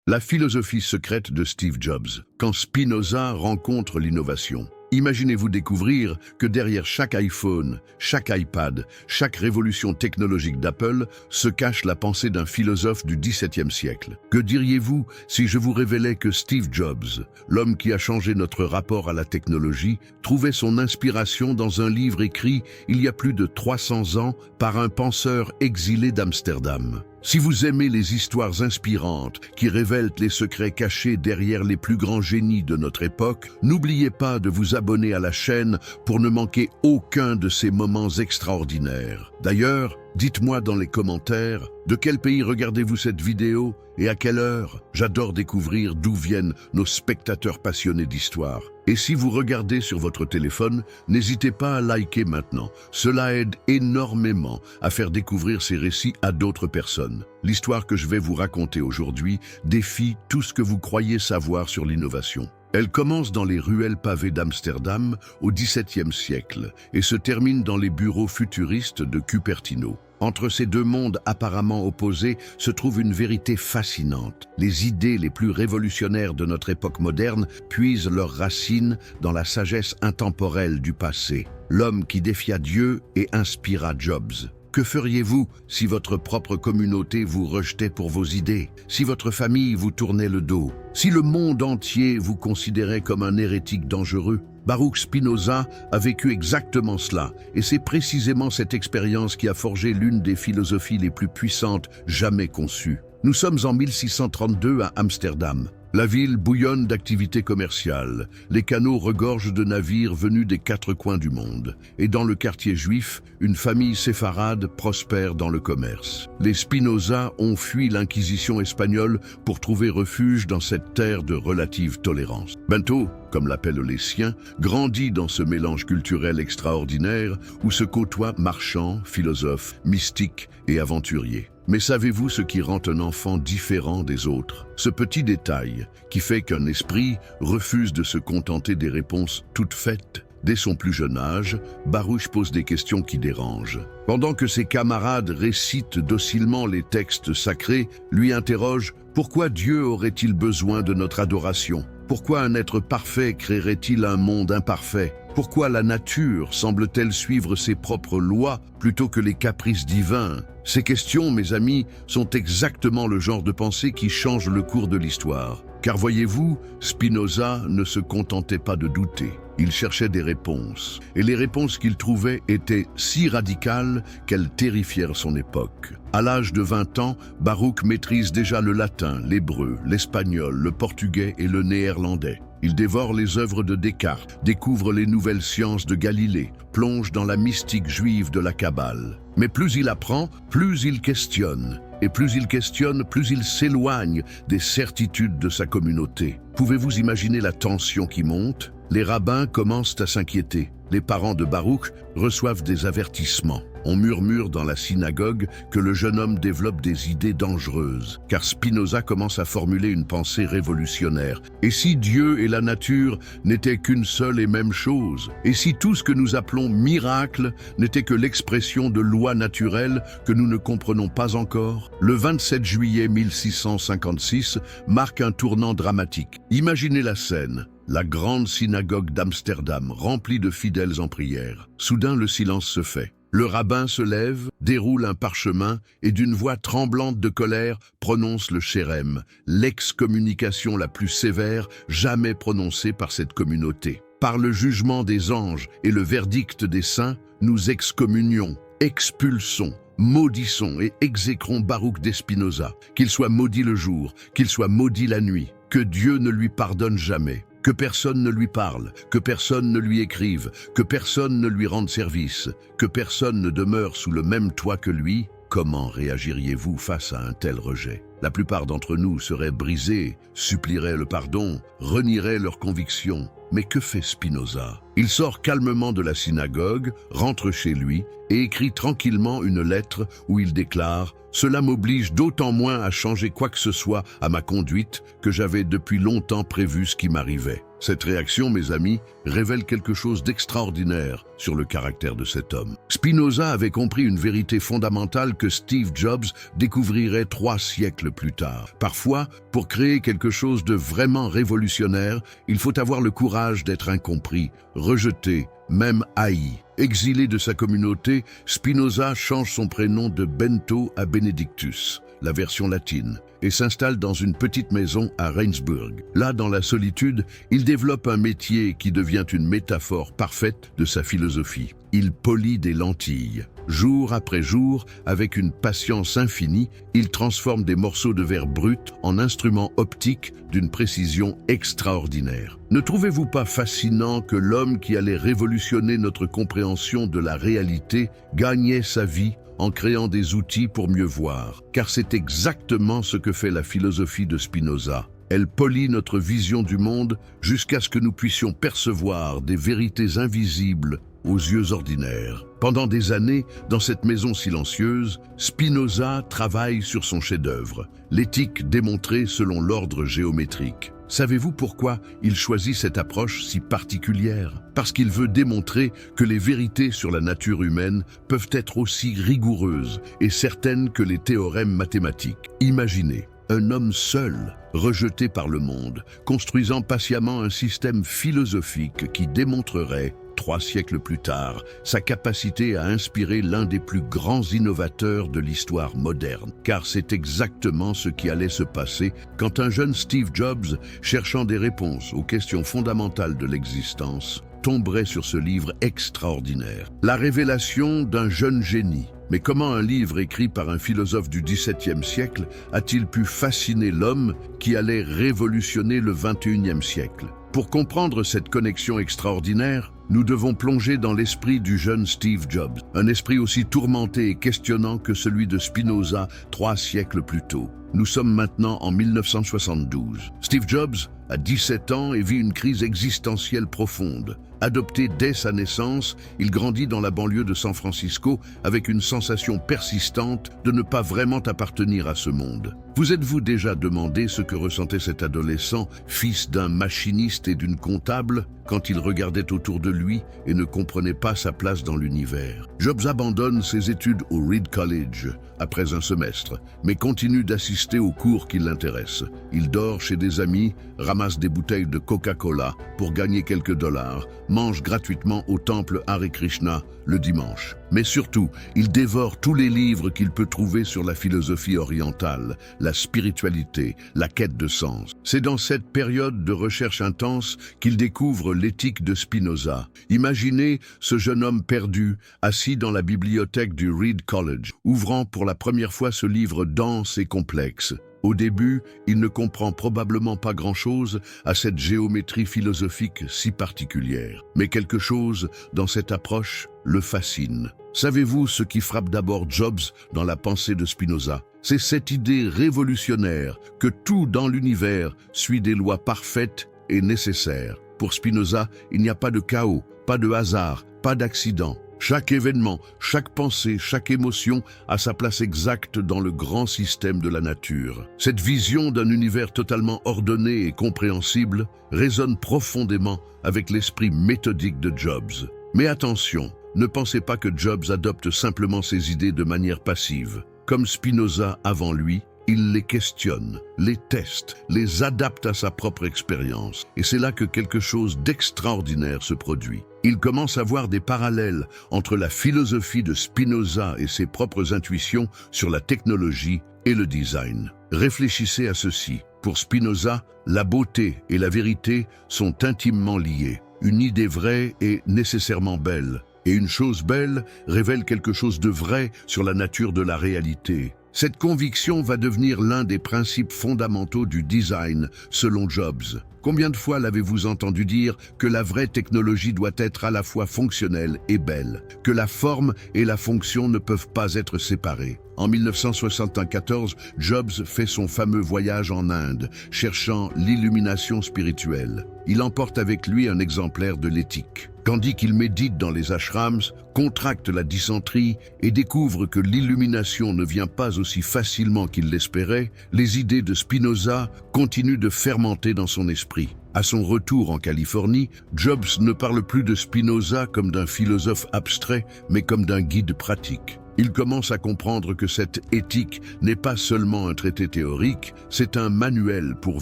La philosophie secrète de Steve Jobs, quand Spinoza rencontre l'innovation. Imaginez-vous découvrir que derrière chaque iPhone, chaque iPad, chaque révolution technologique d'Apple se cache la pensée d'un philosophe du XVIIe siècle. Que diriez-vous si je vous révélais que Steve Jobs, l'homme qui a changé notre rapport à la technologie, trouvait son inspiration dans un livre écrit il y a plus de 300 ans par un penseur exilé d'Amsterdam? Si vous aimez les histoires inspirantes qui révèlent les secrets cachés derrière les plus grands génies de notre époque, n'oubliez pas de vous abonner à la chaîne pour ne manquer aucun de ces moments extraordinaires. D'ailleurs, dites-moi dans les commentaires de quel pays regardez-vous cette vidéo et à quelle heure. J'adore découvrir d'où viennent nos spectateurs passionnés d'histoire. Et si vous regardez sur votre téléphone, n'hésitez pas à liker maintenant. Cela aide énormément à faire découvrir ces récits à d'autres personnes. L'histoire que je vais vous raconter aujourd'hui défie tout ce que vous croyez savoir sur l'innovation. Elle commence dans les ruelles pavées d'Amsterdam au XVIIe siècle et se termine dans les bureaux futuristes de Cupertino. Entre ces deux mondes apparemment opposés se trouve une vérité fascinante. Les idées les plus révolutionnaires de notre époque moderne puisent leurs racines dans la sagesse intemporelle du passé. L'homme qui défia Dieu et inspira Jobs. Que feriez-vous si votre propre communauté vous rejetait pour vos idées, si votre famille vous tournait le dos, si le monde entier vous considérait comme un hérétique dangereux? Baruch Spinoza a vécu exactement cela, et c'est précisément cette expérience qui a forgé l'une des philosophies les plus puissantes jamais conçues. Nous sommes en 1632 à Amsterdam. La ville bouillonne d'activités commerciales. Les canaux regorgent de navires venus des quatre coins du monde. Et dans le quartier juif, une famille séfarade prospère dans le commerce. Les Spinoza ont fui l'inquisition espagnole pour trouver refuge dans cette terre de relative tolérance. Bento, comme l'appellent les siens, grandit dans ce mélange culturel extraordinaire où se côtoient marchands, philosophes, mystiques et aventuriers. Mais savez-vous ce qui rend un enfant différent des autres? Ce petit détail qui fait qu'un esprit refuse de se contenter des réponses toutes faites. Dès son plus jeune âge, Baruch pose des questions qui dérangent. Pendant que ses camarades récitent docilement les textes sacrés, lui interroge « Pourquoi Dieu aurait-il besoin de notre adoration? Pourquoi un être parfait créerait-il un monde imparfait? Pourquoi la nature semble-t-elle suivre ses propres lois plutôt que les caprices divins ?» Ces questions, mes amis, sont exactement le genre de pensée qui change le cours de l'histoire. Car voyez-vous, Spinoza ne se contentait pas de douter. Il cherchait des réponses. Et les réponses qu'il trouvait étaient si radicales qu'elles terrifièrent son époque. À l'âge de 20 ans, Baruch maîtrise déjà le latin, l'hébreu, l'espagnol, le portugais et le néerlandais. Il dévore les œuvres de Descartes, découvre les nouvelles sciences de Galilée, plonge dans la mystique juive de la Kabbale. Mais plus il apprend, plus il questionne. Et plus il questionne, plus il s'éloigne des certitudes de sa communauté. Pouvez-vous imaginer la tension qui monte? Les rabbins commencent à s'inquiéter. Les parents de Baruch reçoivent des avertissements. On murmure dans la synagogue que le jeune homme développe des idées dangereuses, car Spinoza commence à formuler une pensée révolutionnaire. Et si Dieu et la nature n'étaient qu'une seule et même chose? Et si tout ce que nous appelons miracle n'était que l'expression de lois naturelles que nous ne comprenons pas encore? Le 27 juillet 1656 marque un tournant dramatique. Imaginez la scène. La grande synagogue d'Amsterdam, remplie de fidèles en prière. Soudain, le silence se fait. Le rabbin se lève, déroule un parchemin et d'une voix tremblante de colère prononce le Shérem, l'excommunication la plus sévère jamais prononcée par cette communauté. Par le jugement des anges et le verdict des saints, nous excommunions, expulsons, maudissons et exécrons Baruch de Spinoza. Qu'il soit maudit le jour, qu'il soit maudit la nuit, que Dieu ne lui pardonne jamais. Que personne ne lui parle, que personne ne lui écrive, que personne ne lui rende service, que personne ne demeure sous le même toit que lui. Comment réagiriez-vous face à un tel rejet? La plupart d'entre nous seraient brisés, supplieraient le pardon, renieraient leurs convictions. Mais que fait Spinoza? Il sort calmement de la synagogue, rentre chez lui et écrit tranquillement une lettre où il déclare Cela m'oblige d'autant moins à changer quoi que ce soit à ma conduite que j'avais depuis longtemps prévu ce qui m'arrivait. Cette réaction, mes amis, révèle quelque chose d'extraordinaire sur le caractère de cet homme. Spinoza avait compris une vérité fondamentale que Steve Jobs découvrirait 3 siècles plus tard. Parfois, pour créer quelque chose de vraiment révolutionnaire, il faut avoir le courage d'être incompris, rejeté, même haï. Exilé de sa communauté, Spinoza change son prénom de Bento à Benedictus, la version latine, et s'installe dans une petite maison à Regensburg. Là, dans la solitude, il développe un métier qui devient une métaphore parfaite de sa philosophie. Il polit des lentilles. Jour après jour, avec une patience infinie, il transforme des morceaux de verre brut en instruments optiques d'une précision extraordinaire. Ne trouvez-vous pas fascinant que l'homme qui allait révolutionner notre compréhension de la réalité gagnait sa vie en créant des outils pour mieux voir? Car c'est exactement ce que fait la philosophie de Spinoza. Elle polit notre vision du monde jusqu'à ce que nous puissions percevoir des vérités invisibles aux yeux ordinaires. Pendant des années, dans cette maison silencieuse, Spinoza travaille sur son chef-d'œuvre, l'éthique démontrée selon l'ordre géométrique. Savez-vous pourquoi il choisit cette approche si particulière? Parce qu'il veut démontrer que les vérités sur la nature humaine peuvent être aussi rigoureuses et certaines que les théorèmes mathématiques. Imaginez un homme seul, rejeté par le monde, construisant patiemment un système philosophique qui démontrerait 3 siècles plus tard, sa capacité à inspirer l'un des plus grands innovateurs de l'histoire moderne. Car c'est exactement ce qui allait se passer quand un jeune Steve Jobs, cherchant des réponses aux questions fondamentales de l'existence, tomberait sur ce livre extraordinaire. La révélation d'un jeune génie. Mais comment un livre écrit par un philosophe du XVIIe siècle a-t-il pu fasciner l'homme qui allait révolutionner le XXIe siècle? Pour comprendre cette connexion extraordinaire, nous devons plonger dans l'esprit du jeune Steve Jobs, un esprit aussi tourmenté et questionnant que celui de Spinoza 3 siècles plus tôt. Nous sommes maintenant en 1972. Steve Jobs a 17 ans et vit une crise existentielle profonde. Adopté dès sa naissance, il grandit dans la banlieue de San Francisco avec une sensation persistante de ne pas vraiment appartenir à ce monde. Vous êtes-vous déjà demandé ce que ressentait cet adolescent, fils d'un machiniste et d'une comptable, quand il regardait autour de lui et ne comprenait pas sa place dans l'univers? Jobs abandonne ses études au Reed College après un semestre, mais continue d'assister aux cours qui l'intéressent. Il dort chez des amis, ramasse des bouteilles de Coca-Cola pour gagner quelques dollars, mange gratuitement au temple Hare Krishna le dimanche. Mais surtout, il dévore tous les livres qu'il peut trouver sur la philosophie orientale, la spiritualité, la quête de sens. C'est dans cette période de recherche intense qu'il découvre l'éthique de Spinoza. Imaginez ce jeune homme perdu, assis dans la bibliothèque du Reed College, ouvrant pour la première fois ce livre dense et complexe. Au début, il ne comprend probablement pas grand-chose à cette géométrie philosophique si particulière. Mais quelque chose dans cette approche le fascine. Savez-vous ce qui frappe d'abord Jobs dans la pensée de Spinoza? C'est cette idée révolutionnaire que tout dans l'univers suit des lois parfaites et nécessaires. Pour Spinoza, il n'y a pas de chaos, pas de hasard, pas d'accident. Chaque événement, chaque pensée, chaque émotion a sa place exacte dans le grand système de la nature. Cette vision d'un univers totalement ordonné et compréhensible résonne profondément avec l'esprit méthodique de Jobs. Mais attention, ne pensez pas que Jobs adopte simplement ses idées de manière passive. Comme Spinoza avant lui, il les questionne, les teste, les adapte à sa propre expérience. Et c'est là que quelque chose d'extraordinaire se produit. Il commence à voir des parallèles entre la philosophie de Spinoza et ses propres intuitions sur la technologie et le design. Réfléchissez à ceci. Pour Spinoza, la beauté et la vérité sont intimement liées. Une idée vraie est nécessairement belle, et une chose belle révèle quelque chose de vrai sur la nature de la réalité. Cette conviction va devenir l'un des principes fondamentaux du design, selon Jobs. Combien de fois l'avez-vous entendu dire que la vraie technologie doit être à la fois fonctionnelle et belle, que la forme et la fonction ne peuvent pas être séparées? En 1974, Jobs fait son fameux voyage en Inde, cherchant l'illumination spirituelle. Il emporte avec lui un exemplaire de l'éthique. tandis qu'il médite dans les ashrams, contracte la dysenterie et découvre que l'illumination ne vient pas aussi facilement qu'il l'espérait, les idées de Spinoza continuent de fermenter dans son esprit. À son retour en Californie, Jobs ne parle plus de Spinoza comme d'un philosophe abstrait, mais comme d'un guide pratique. Il commence à comprendre que cette éthique n'est pas seulement un traité théorique, c'est un manuel pour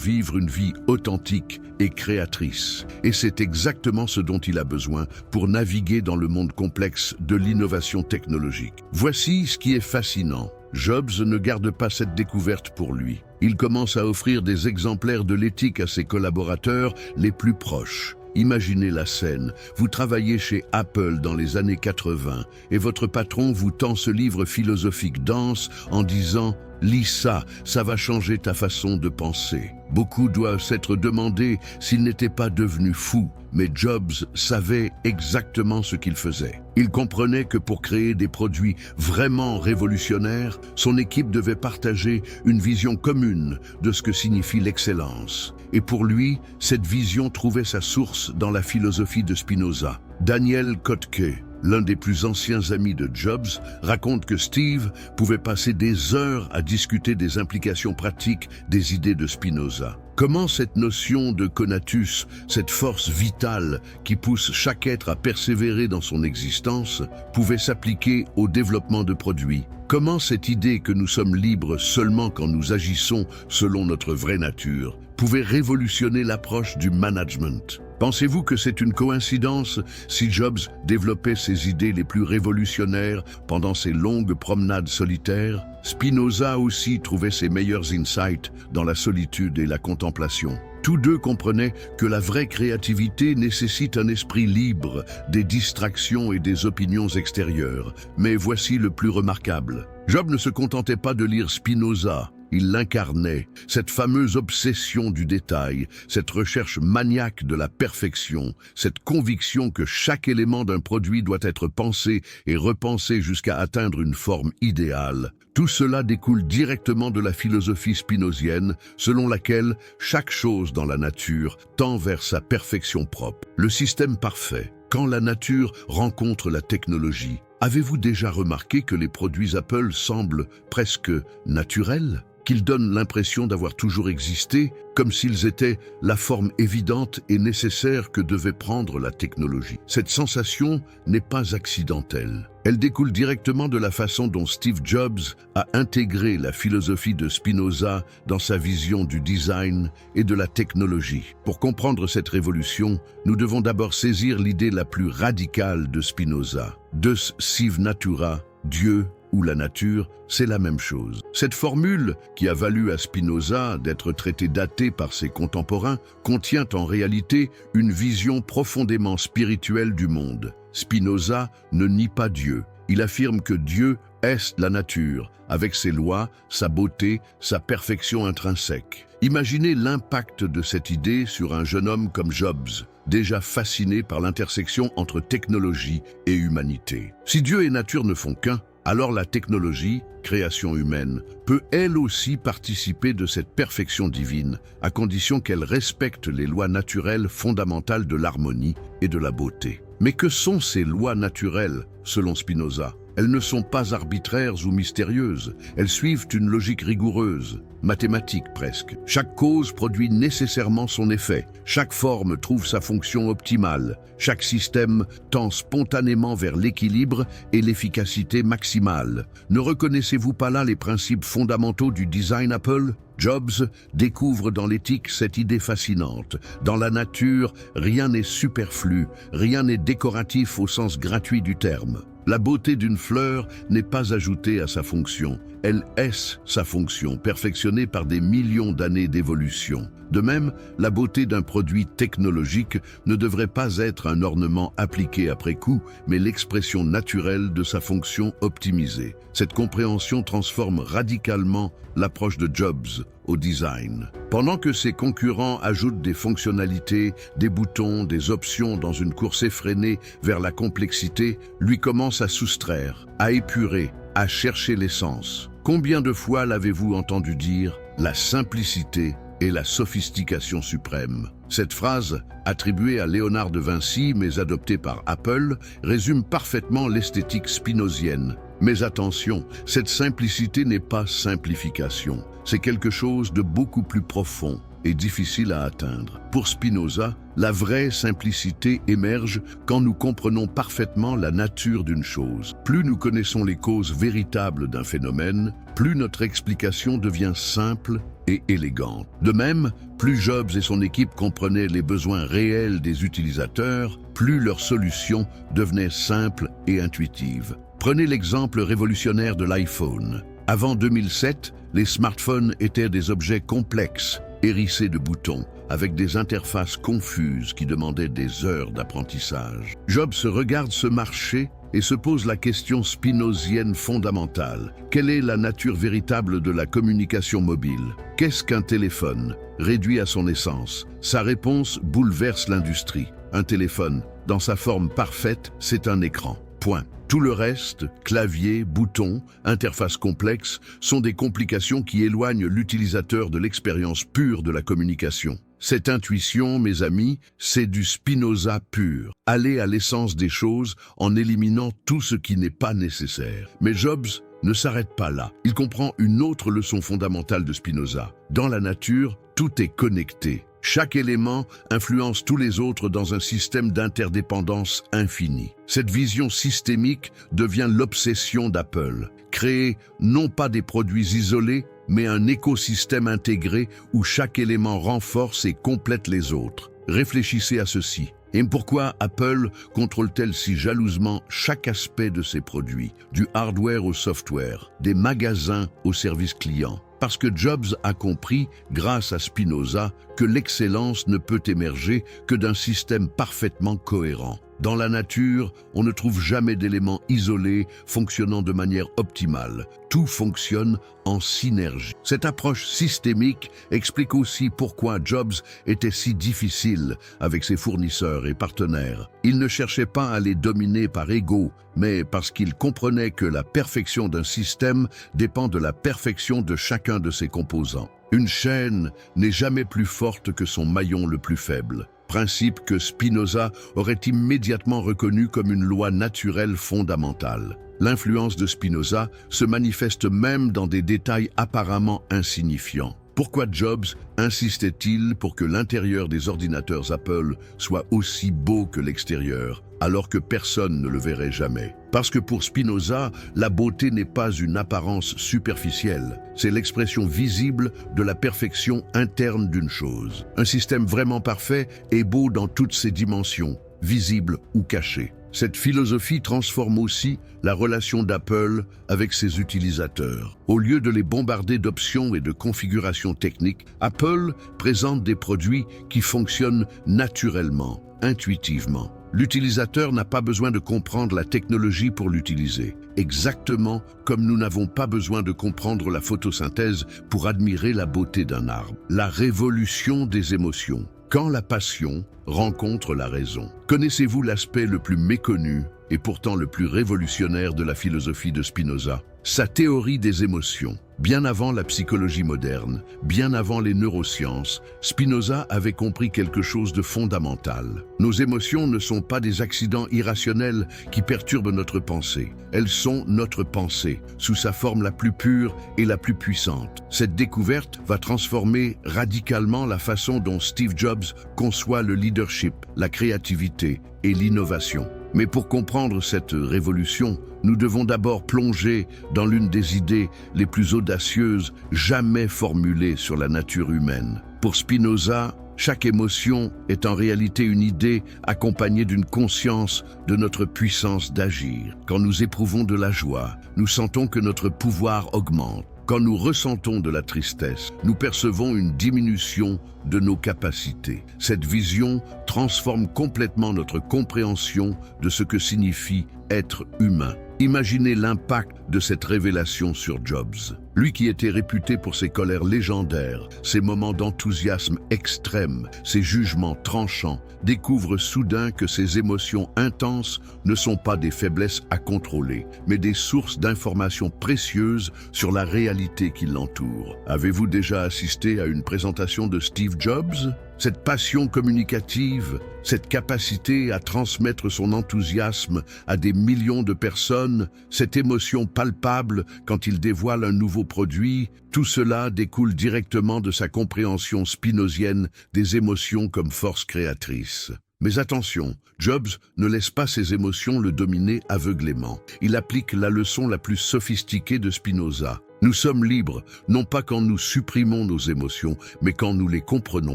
vivre une vie authentique et créatrice. Et c'est exactement ce dont il a besoin pour naviguer dans le monde complexe de l'innovation technologique. Voici ce qui est fascinant. Jobs ne garde pas cette découverte pour lui. Il commence à offrir des exemplaires de l'éthique à ses collaborateurs les plus proches. Imaginez la scène, vous travaillez chez Apple dans les années 80 et votre patron vous tend ce livre philosophique dense en disant « Lis ça, ça va changer ta façon de penser ». Beaucoup doivent s'être demandé s'il n'était pas devenu fou, mais Jobs savait exactement ce qu'il faisait. Il comprenait que pour créer des produits vraiment révolutionnaires, son équipe devait partager une vision commune de ce que signifie l'excellence. Et pour lui, cette vision trouvait sa source dans la philosophie de Spinoza. Daniel Kotke, l'un des plus anciens amis de Jobs, raconte que Steve pouvait passer des heures à discuter des implications pratiques des idées de Spinoza. Comment cette notion de conatus, cette force vitale qui pousse chaque être à persévérer dans son existence, pouvait s'appliquer au développement de produits? Comment cette idée que nous sommes libres seulement quand nous agissons selon notre vraie nature pouvait révolutionner l'approche du management? Pensez-vous que c'est une coïncidence si Jobs développait ses idées les plus révolutionnaires pendant ses longues promenades solitaires? Spinoza aussi trouvait ses meilleurs insights dans la solitude et la contemplation. Tous deux comprenaient que la vraie créativité nécessite un esprit libre, des distractions et des opinions extérieures. Mais voici le plus remarquable. Job ne se contentait pas de lire Spinoza. Il l'incarnait, cette fameuse obsession du détail, cette recherche maniaque de la perfection, cette conviction que chaque élément d'un produit doit être pensé et repensé jusqu'à atteindre une forme idéale. Tout cela découle directement de la philosophie spinozienne, selon laquelle chaque chose dans la nature tend vers sa perfection propre. Le système parfait, quand la nature rencontre la technologie. Avez-vous déjà remarqué que les produits Apple semblent presque naturels ? Qu'ils donnent l'impression d'avoir toujours existé, comme s'ils étaient la forme évidente et nécessaire que devait prendre la technologie. Cette sensation n'est pas accidentelle. Elle découle directement de la façon dont Steve Jobs a intégré la philosophie de Spinoza dans sa vision du design et de la technologie. Pour comprendre cette révolution, nous devons d'abord saisir l'idée la plus radicale de Spinoza. Deus sive natura, Dieu ou la nature, c'est la même chose. Cette formule, qui a valu à Spinoza d'être traité d'athée par ses contemporains, contient en réalité une vision profondément spirituelle du monde. Spinoza ne nie pas Dieu. Il affirme que Dieu est la nature, avec ses lois, sa beauté, sa perfection intrinsèque. Imaginez l'impact de cette idée sur un jeune homme comme Jobs, déjà fasciné par l'intersection entre technologie et humanité. Si Dieu et nature ne font qu'un, alors la technologie, création humaine, peut elle aussi participer de cette perfection divine, à condition qu'elle respecte les lois naturelles fondamentales de l'harmonie et de la beauté. Mais que sont ces lois naturelles, selon Spinoza? Elles ne sont pas arbitraires ou mystérieuses, elles suivent une logique rigoureuse, mathématique presque. Chaque cause produit nécessairement son effet, chaque forme trouve sa fonction optimale, chaque système tend spontanément vers l'équilibre et l'efficacité maximale. Ne reconnaissez-vous pas là les principes fondamentaux du design Apple? Jobs découvre dans l'éthique cette idée fascinante. Dans la nature, rien n'est superflu, rien n'est décoratif au sens gratuit du terme. La beauté d'une fleur n'est pas ajoutée à sa fonction, elle est sa fonction, perfectionnée par des millions d'années d'évolution. De même, la beauté d'un produit technologique ne devrait pas être un ornement appliqué après coup, mais l'expression naturelle de sa fonction optimisée. Cette compréhension transforme radicalement l'approche de Jobs au design. Pendant que ses concurrents ajoutent des fonctionnalités, des boutons, des options dans une course effrénée vers la complexité, lui commence à soustraire, à épurer, à chercher l'essence. Combien de fois l'avez-vous entendu dire « la simplicité est la sophistication suprême. Cette phrase, attribuée à Léonard de Vinci mais adoptée par Apple, résume parfaitement l'esthétique spinozienne. Mais attention, cette simplicité n'est pas simplification. C'est quelque chose de beaucoup plus profond et difficile à atteindre. Pour Spinoza, la vraie simplicité émerge quand nous comprenons parfaitement la nature d'une chose. Plus nous connaissons les causes véritables d'un phénomène, plus notre explication devient simple et élégante. De même, plus Jobs et son équipe comprenaient les besoins réels des utilisateurs, plus leurs solutions devenaient simples et intuitives. Prenez l'exemple révolutionnaire de l'iPhone. Avant 2007, les smartphones étaient des objets complexes, hérissés de boutons, avec des interfaces confuses qui demandaient des heures d'apprentissage. Jobs regarde ce marché et se pose la question spinozienne fondamentale. Quelle est la nature véritable de la communication mobile? Qu'est-ce qu'un téléphone? Réduit à son essence, sa réponse bouleverse l'industrie. Un téléphone, dans sa forme parfaite, c'est un écran. Point. Tout le reste, clavier, boutons, interface complexe, sont des complications qui éloignent l'utilisateur de l'expérience pure de la communication. Cette intuition, mes amis, c'est du Spinoza pur. Aller à l'essence des choses en éliminant tout ce qui n'est pas nécessaire. Mais Jobs ne s'arrête pas là. Il comprend une autre leçon fondamentale de Spinoza. Dans la nature, tout est connecté. Chaque élément influence tous les autres dans un système d'interdépendance infinie. Cette vision systémique devient l'obsession d'Apple. Créer non pas des produits isolés, mais un écosystème intégré où chaque élément renforce et complète les autres. Réfléchissez à ceci. Et pourquoi Apple contrôle-t-elle si jalousement chaque aspect de ses produits, du hardware au software, des magasins au service client? Parce que Jobs a compris, grâce à Spinoza, que l'excellence ne peut émerger que d'un système parfaitement cohérent. Dans la nature, on ne trouve jamais d'éléments isolés fonctionnant de manière optimale. Tout fonctionne en synergie. Cette approche systémique explique aussi pourquoi Jobs était si difficile avec ses fournisseurs et partenaires. Il ne cherchait pas à les dominer par ego, mais parce qu'il comprenait que la perfection d'un système dépend de la perfection de chacun de ses composants. Une chaîne n'est jamais plus forte que son maillon le plus faible. Principe que Spinoza aurait immédiatement reconnu comme une loi naturelle fondamentale. L'influence de Spinoza se manifeste même dans des détails apparemment insignifiants. Pourquoi Jobs insistait-il pour que l'intérieur des ordinateurs Apple soit aussi beau que l'extérieur, alors que personne ne le verrait jamais? Parce que pour Spinoza, la beauté n'est pas une apparence superficielle, c'est l'expression visible de la perfection interne d'une chose. Un système vraiment parfait est beau dans toutes ses dimensions, visibles ou cachées. Cette philosophie transforme aussi la relation d'Apple avec ses utilisateurs. Au lieu de les bombarder d'options et de configurations techniques, Apple présente des produits qui fonctionnent naturellement, intuitivement. L'utilisateur n'a pas besoin de comprendre la technologie pour l'utiliser, exactement comme nous n'avons pas besoin de comprendre la photosynthèse pour admirer la beauté d'un arbre. La révolution des émotions. Quand la passion rencontre la raison. Connaissez-vous l'aspect le plus méconnu et pourtant le plus révolutionnaire de la philosophie de Spinoza? Sa théorie des émotions. Bien avant la psychologie moderne, bien avant les neurosciences, Spinoza avait compris quelque chose de fondamental. Nos émotions ne sont pas des accidents irrationnels qui perturbent notre pensée. Elles sont notre pensée, sous sa forme la plus pure et la plus puissante. Cette découverte va transformer radicalement la façon dont Steve Jobs conçoit le leadership, la créativité et l'innovation. Mais pour comprendre cette révolution, nous devons d'abord plonger dans l'une des idées les plus audacieuses jamais formulées sur la nature humaine. Pour Spinoza, chaque émotion est en réalité une idée accompagnée d'une conscience de notre puissance d'agir. Quand nous éprouvons de la joie, nous sentons que notre pouvoir augmente. Quand nous ressentons de la tristesse, nous percevons une diminution de nos capacités. Cette vision transforme complètement notre compréhension de ce que signifie être humain. Imaginez l'impact de cette révélation sur Jobs. Lui qui était réputé pour ses colères légendaires, ses moments d'enthousiasme extrême, ses jugements tranchants, découvre soudain que ses émotions intenses ne sont pas des faiblesses à contrôler, mais des sources d'informations précieuses sur la réalité qui l'entoure. Avez-vous déjà assisté à une présentation de Steve Jobs? Cette passion communicative, cette capacité à transmettre son enthousiasme à des millions de personnes, cette émotion palpable quand il dévoile un nouveau produit, tout cela découle directement de sa compréhension spinozienne des émotions comme force créatrice. Mais attention, Jobs ne laisse pas ses émotions le dominer aveuglément. Il applique la leçon la plus sophistiquée de Spinoza. Nous sommes libres, non pas quand nous supprimons nos émotions, mais quand nous les comprenons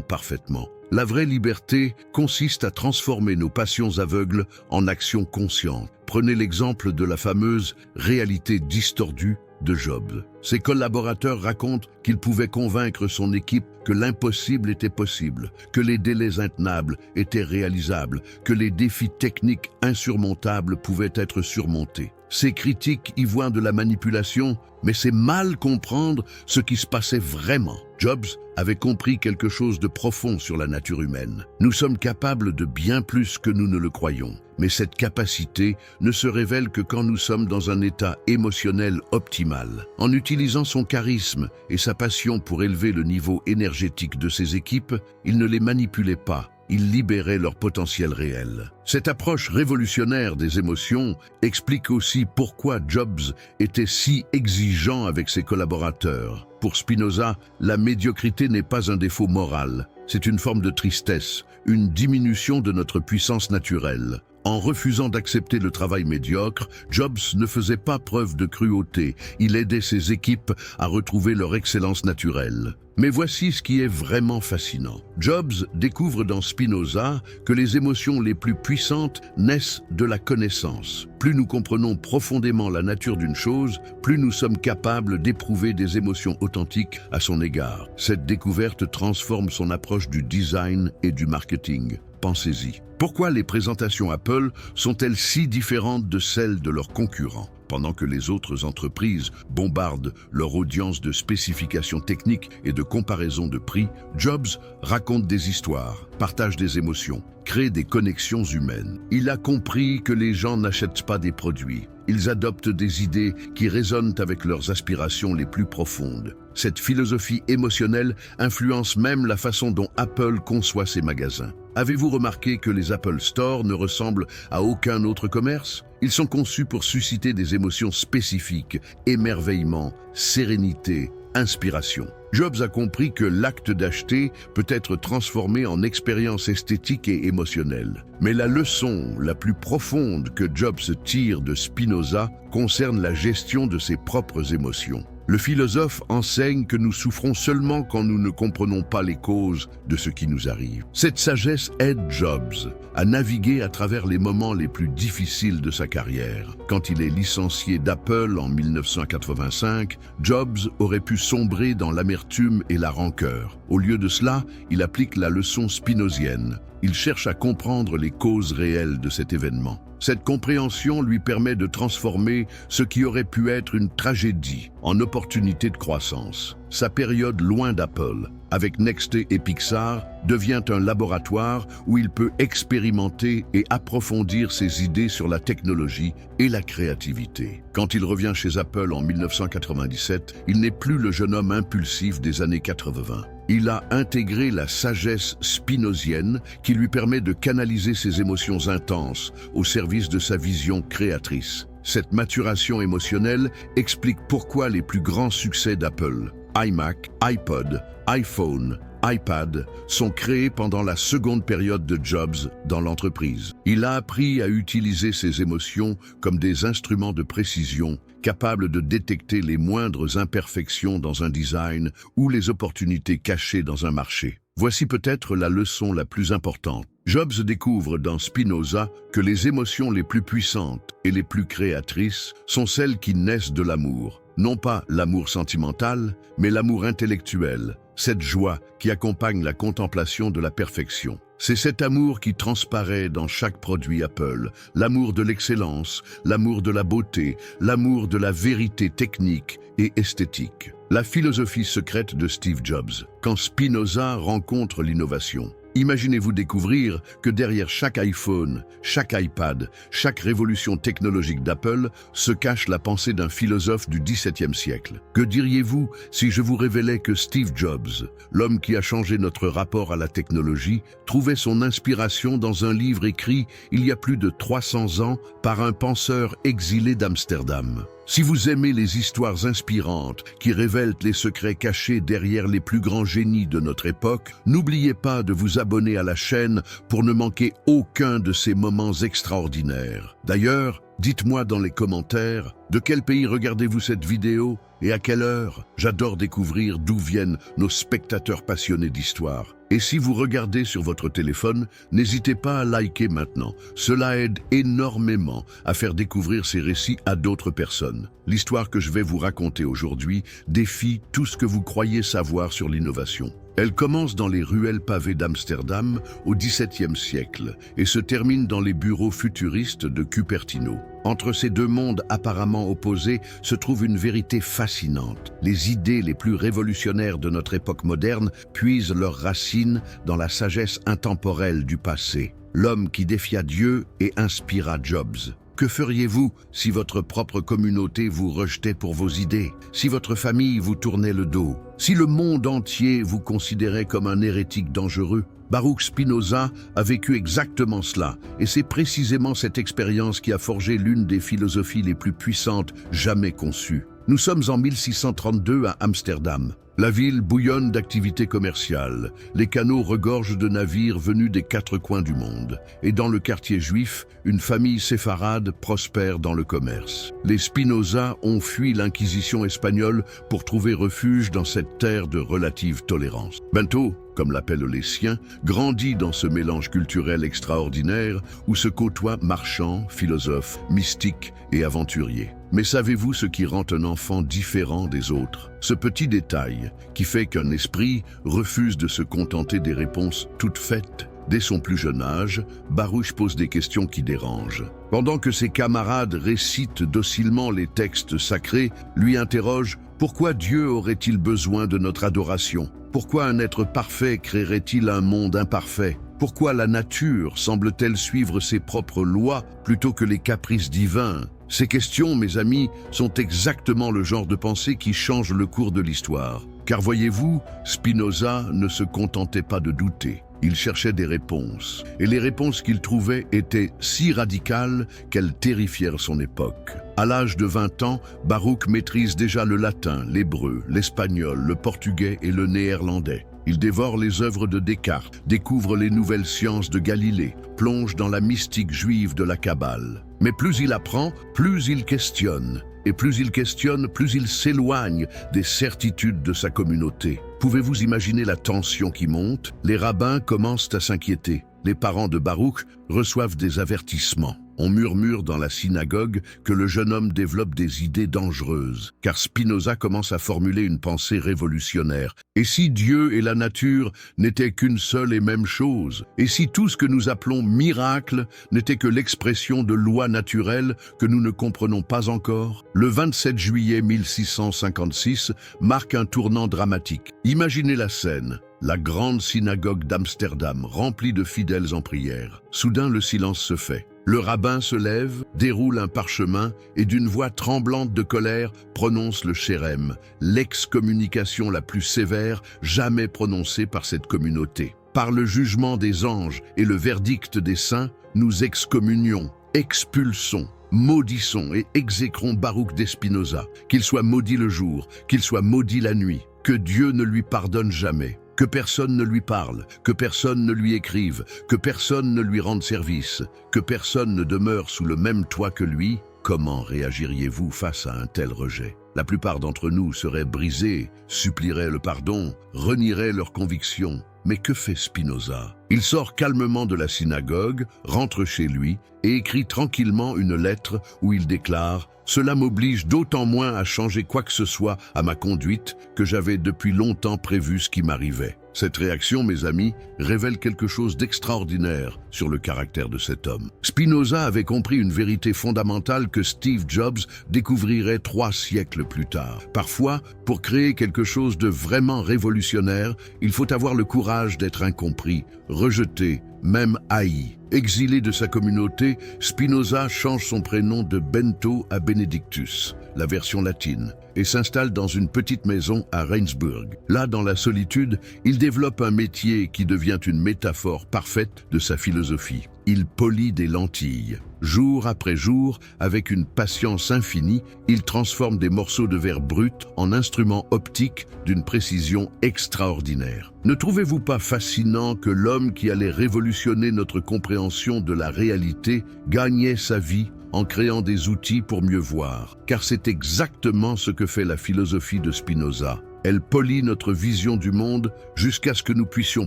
parfaitement. La vraie liberté consiste à transformer nos passions aveugles en actions conscientes. Prenez l'exemple de la fameuse réalité distordue de Job. Ses collaborateurs racontent qu'il pouvait convaincre son équipe que l'impossible était possible, que les délais intenables étaient réalisables, que les défis techniques insurmontables pouvaient être surmontés. Ces critiques y voient de la manipulation, mais c'est mal comprendre ce qui se passait vraiment. Jobs avait compris quelque chose de profond sur la nature humaine. Nous sommes capables de bien plus que nous ne le croyons. Mais cette capacité ne se révèle que quand nous sommes dans un état émotionnel optimal. En utilisant son charisme et sa passion pour élever le niveau énergétique de ses équipes, il ne les manipulait pas. Il libérait leur potentiel réel. Cette approche révolutionnaire des émotions explique aussi pourquoi Jobs était si exigeant avec ses collaborateurs. Pour Spinoza, la médiocrité n'est pas un défaut moral, c'est une forme de tristesse, une diminution de notre puissance naturelle. En refusant d'accepter le travail médiocre, Jobs ne faisait pas preuve de cruauté, il aidait ses équipes à retrouver leur excellence naturelle. Mais voici ce qui est vraiment fascinant. Jobs découvre dans Spinoza que les émotions les plus puissantes naissent de la connaissance. Plus nous comprenons profondément la nature d'une chose, plus nous sommes capables d'éprouver des émotions authentiques à son égard. Cette découverte transforme son approche du design et du marketing. Pensez-y. Pourquoi les présentations Apple sont-elles si différentes de celles de leurs concurrents? Pendant que les autres entreprises bombardent leur audience de spécifications techniques et de comparaisons de prix, Jobs raconte des histoires, partage des émotions, crée des connexions humaines. Il a compris que les gens n'achètent pas des produits. Ils adoptent des idées qui résonnent avec leurs aspirations les plus profondes. Cette philosophie émotionnelle influence même la façon dont Apple conçoit ses magasins. Avez-vous remarqué que les Apple Store ne ressemblent à aucun autre commerce? Ils sont conçus pour susciter des émotions spécifiques, émerveillement, sérénité, inspiration. Jobs a compris que l'acte d'acheter peut être transformé en expérience esthétique et émotionnelle. Mais la leçon la plus profonde que Jobs tire de Spinoza concerne la gestion de ses propres émotions. Le philosophe enseigne que nous souffrons seulement quand nous ne comprenons pas les causes de ce qui nous arrive. Cette sagesse aide Jobs à naviguer à travers les moments les plus difficiles de sa carrière. Quand il est licencié d'Apple en 1985, Jobs aurait pu sombrer dans l'amertume et la rancœur. Au lieu de cela, il applique la leçon spinozienne. Il cherche à comprendre les causes réelles de cet événement. Cette compréhension lui permet de transformer ce qui aurait pu être une tragédie en opportunité de croissance. Sa période loin d'Apple, avec Next et Pixar, devient un laboratoire où il peut expérimenter et approfondir ses idées sur la technologie et la créativité. Quand il revient chez Apple en 1997, il n'est plus le jeune homme impulsif des années 80. Il a intégré la sagesse spinozienne qui lui permet de canaliser ses émotions intenses au service de sa vision créatrice. Cette maturation émotionnelle explique pourquoi les plus grands succès d'Apple, iMac, iPod, iPhone, iPad, sont créés pendant la seconde période de Jobs dans l'entreprise. Il a appris à utiliser ses émotions comme des instruments de précision, capables de détecter les moindres imperfections dans un design ou les opportunités cachées dans un marché. Voici peut-être la leçon la plus importante. Jobs découvre dans Spinoza que les émotions les plus puissantes et les plus créatrices sont celles qui naissent de l'amour. Non pas l'amour sentimental, mais l'amour intellectuel, cette joie qui accompagne la contemplation de la perfection. C'est cet amour qui transparaît dans chaque produit Apple, l'amour de l'excellence, l'amour de la beauté, l'amour de la vérité technique et esthétique. La philosophie secrète de Steve Jobs, quand Spinoza rencontre l'innovation. Imaginez-vous découvrir que derrière chaque iPhone, chaque iPad, chaque révolution technologique d'Apple se cache la pensée d'un philosophe du XVIIe siècle. Que diriez-vous si je vous révélais que Steve Jobs, l'homme qui a changé notre rapport à la technologie, trouvait son inspiration dans un livre écrit il y a plus de 300 ans par un penseur exilé d'Amsterdam? Si vous aimez les histoires inspirantes qui révèlent les secrets cachés derrière les plus grands génies de notre époque, n'oubliez pas de vous abonner à la chaîne pour ne manquer aucun de ces moments extraordinaires. D'ailleurs, dites-moi dans les commentaires, de quel pays regardez-vous cette vidéo et à quelle heure? J'adore découvrir d'où viennent nos spectateurs passionnés d'histoire. Et si vous regardez sur votre téléphone, n'hésitez pas à liker maintenant. Cela aide énormément à faire découvrir ces récits à d'autres personnes. L'histoire que je vais vous raconter aujourd'hui défie tout ce que vous croyez savoir sur l'innovation. Elle commence dans les ruelles pavées d'Amsterdam au XVIIe siècle et se termine dans les bureaux futuristes de Cupertino. Entre ces deux mondes apparemment opposés se trouve une vérité fascinante. Les idées les plus révolutionnaires de notre époque moderne puisent leurs racines dans la sagesse intemporelle du passé. L'homme qui défia Dieu et inspira Jobs. Que feriez-vous si votre propre communauté vous rejetait pour vos idées? Si votre famille vous tournait le dos? Si le monde entier vous considérait comme un hérétique dangereux? Baruch Spinoza a vécu exactement cela, et c'est précisément cette expérience qui a forgé l'une des philosophies les plus puissantes jamais conçues. Nous sommes en 1632 à Amsterdam. La ville bouillonne d'activités commerciales. Les canaux regorgent de navires venus des quatre coins du monde. Et dans le quartier juif, une famille séfarade prospère dans le commerce. Les Spinoza ont fui l'inquisition espagnole pour trouver refuge dans cette terre de relative tolérance. Bento, comme l'appellent les siens, grandit dans ce mélange culturel extraordinaire où se côtoient marchands, philosophes, mystiques et aventuriers. Mais savez-vous ce qui rend un enfant différent des autres? Ce petit détail qui fait qu'un esprit refuse de se contenter des réponses toutes faites. Dès son plus jeune âge, Baruch pose des questions qui dérangent. Pendant que ses camarades récitent docilement les textes sacrés, lui interroge « Pourquoi Dieu aurait-il besoin de notre adoration? Pourquoi un être parfait créerait-il un monde imparfait? Pourquoi la nature semble-t-elle suivre ses propres lois plutôt que les caprices divins ?» Ces questions, mes amis, sont exactement le genre de pensée qui change le cours de l'histoire. Car voyez-vous, Spinoza ne se contentait pas de douter. Il cherchait des réponses. Et les réponses qu'il trouvait étaient si radicales qu'elles terrifièrent son époque. À l'âge de 20 ans, Baruch maîtrise déjà le latin, l'hébreu, l'espagnol, le portugais et le néerlandais. Il dévore les œuvres de Descartes, découvre les nouvelles sciences de Galilée, plonge dans la mystique juive de la Kabbale. Mais plus il apprend, plus il questionne. Et plus il questionne, plus il s'éloigne des certitudes de sa communauté. Pouvez-vous imaginer la tension qui monte? Les rabbins commencent à s'inquiéter. Les parents de Baruch reçoivent des avertissements. On murmure dans la synagogue que le jeune homme développe des idées dangereuses, car Spinoza commence à formuler une pensée révolutionnaire. Et si Dieu et la nature n'étaient qu'une seule et même chose? Et si tout ce que nous appelons miracle n'était que l'expression de lois naturelles que nous ne comprenons pas encore? Le 27 juillet 1656 marque un tournant dramatique. Imaginez la scène. La grande synagogue d'Amsterdam, remplie de fidèles en prière. Soudain, le silence se fait. Le rabbin se lève, déroule un parchemin et d'une voix tremblante de colère prononce le Chérem, l'excommunication la plus sévère jamais prononcée par cette communauté. Par le jugement des anges et le verdict des saints, nous excommunions, expulsons, maudissons et exécrons Baruch de Spinoza, qu'il soit maudit le jour, qu'il soit maudit la nuit, que Dieu ne lui pardonne jamais. Que personne ne lui parle, que personne ne lui écrive, que personne ne lui rende service, que personne ne demeure sous le même toit que lui. Comment réagiriez-vous face à un tel rejet? La plupart d'entre nous seraient brisés, supplieraient le pardon, renieraient leurs convictions. Mais que fait Spinoza? Il sort calmement de la synagogue, rentre chez lui et écrit tranquillement une lettre où il déclare « Cela m'oblige d'autant moins à changer quoi que ce soit à ma conduite que j'avais depuis longtemps prévu ce qui m'arrivait. » Cette réaction, mes amis, révèle quelque chose d'extraordinaire sur le caractère de cet homme. Spinoza avait compris une vérité fondamentale que Steve Jobs découvrirait 3 siècles plus tard. Parfois, pour créer quelque chose de vraiment révolutionnaire, il faut avoir le courage d'être incompris, rejeté, même haï. Exilé de sa communauté, Spinoza change son prénom de Bento à Benedictus, la version latine, et s'installe dans une petite maison à Regensburg. Là, dans la solitude, il développe un métier qui devient une métaphore parfaite de sa philosophie. Il polit des lentilles. Jour après jour, avec une patience infinie, il transforme des morceaux de verre brut en instruments optiques d'une précision extraordinaire. Ne trouvez-vous pas fascinant que l'homme qui allait révolutionner notre compréhension de la réalité gagnait sa vie en créant des outils pour mieux voir? Car c'est exactement ce que fait la philosophie de Spinoza. Elle polit notre vision du monde jusqu'à ce que nous puissions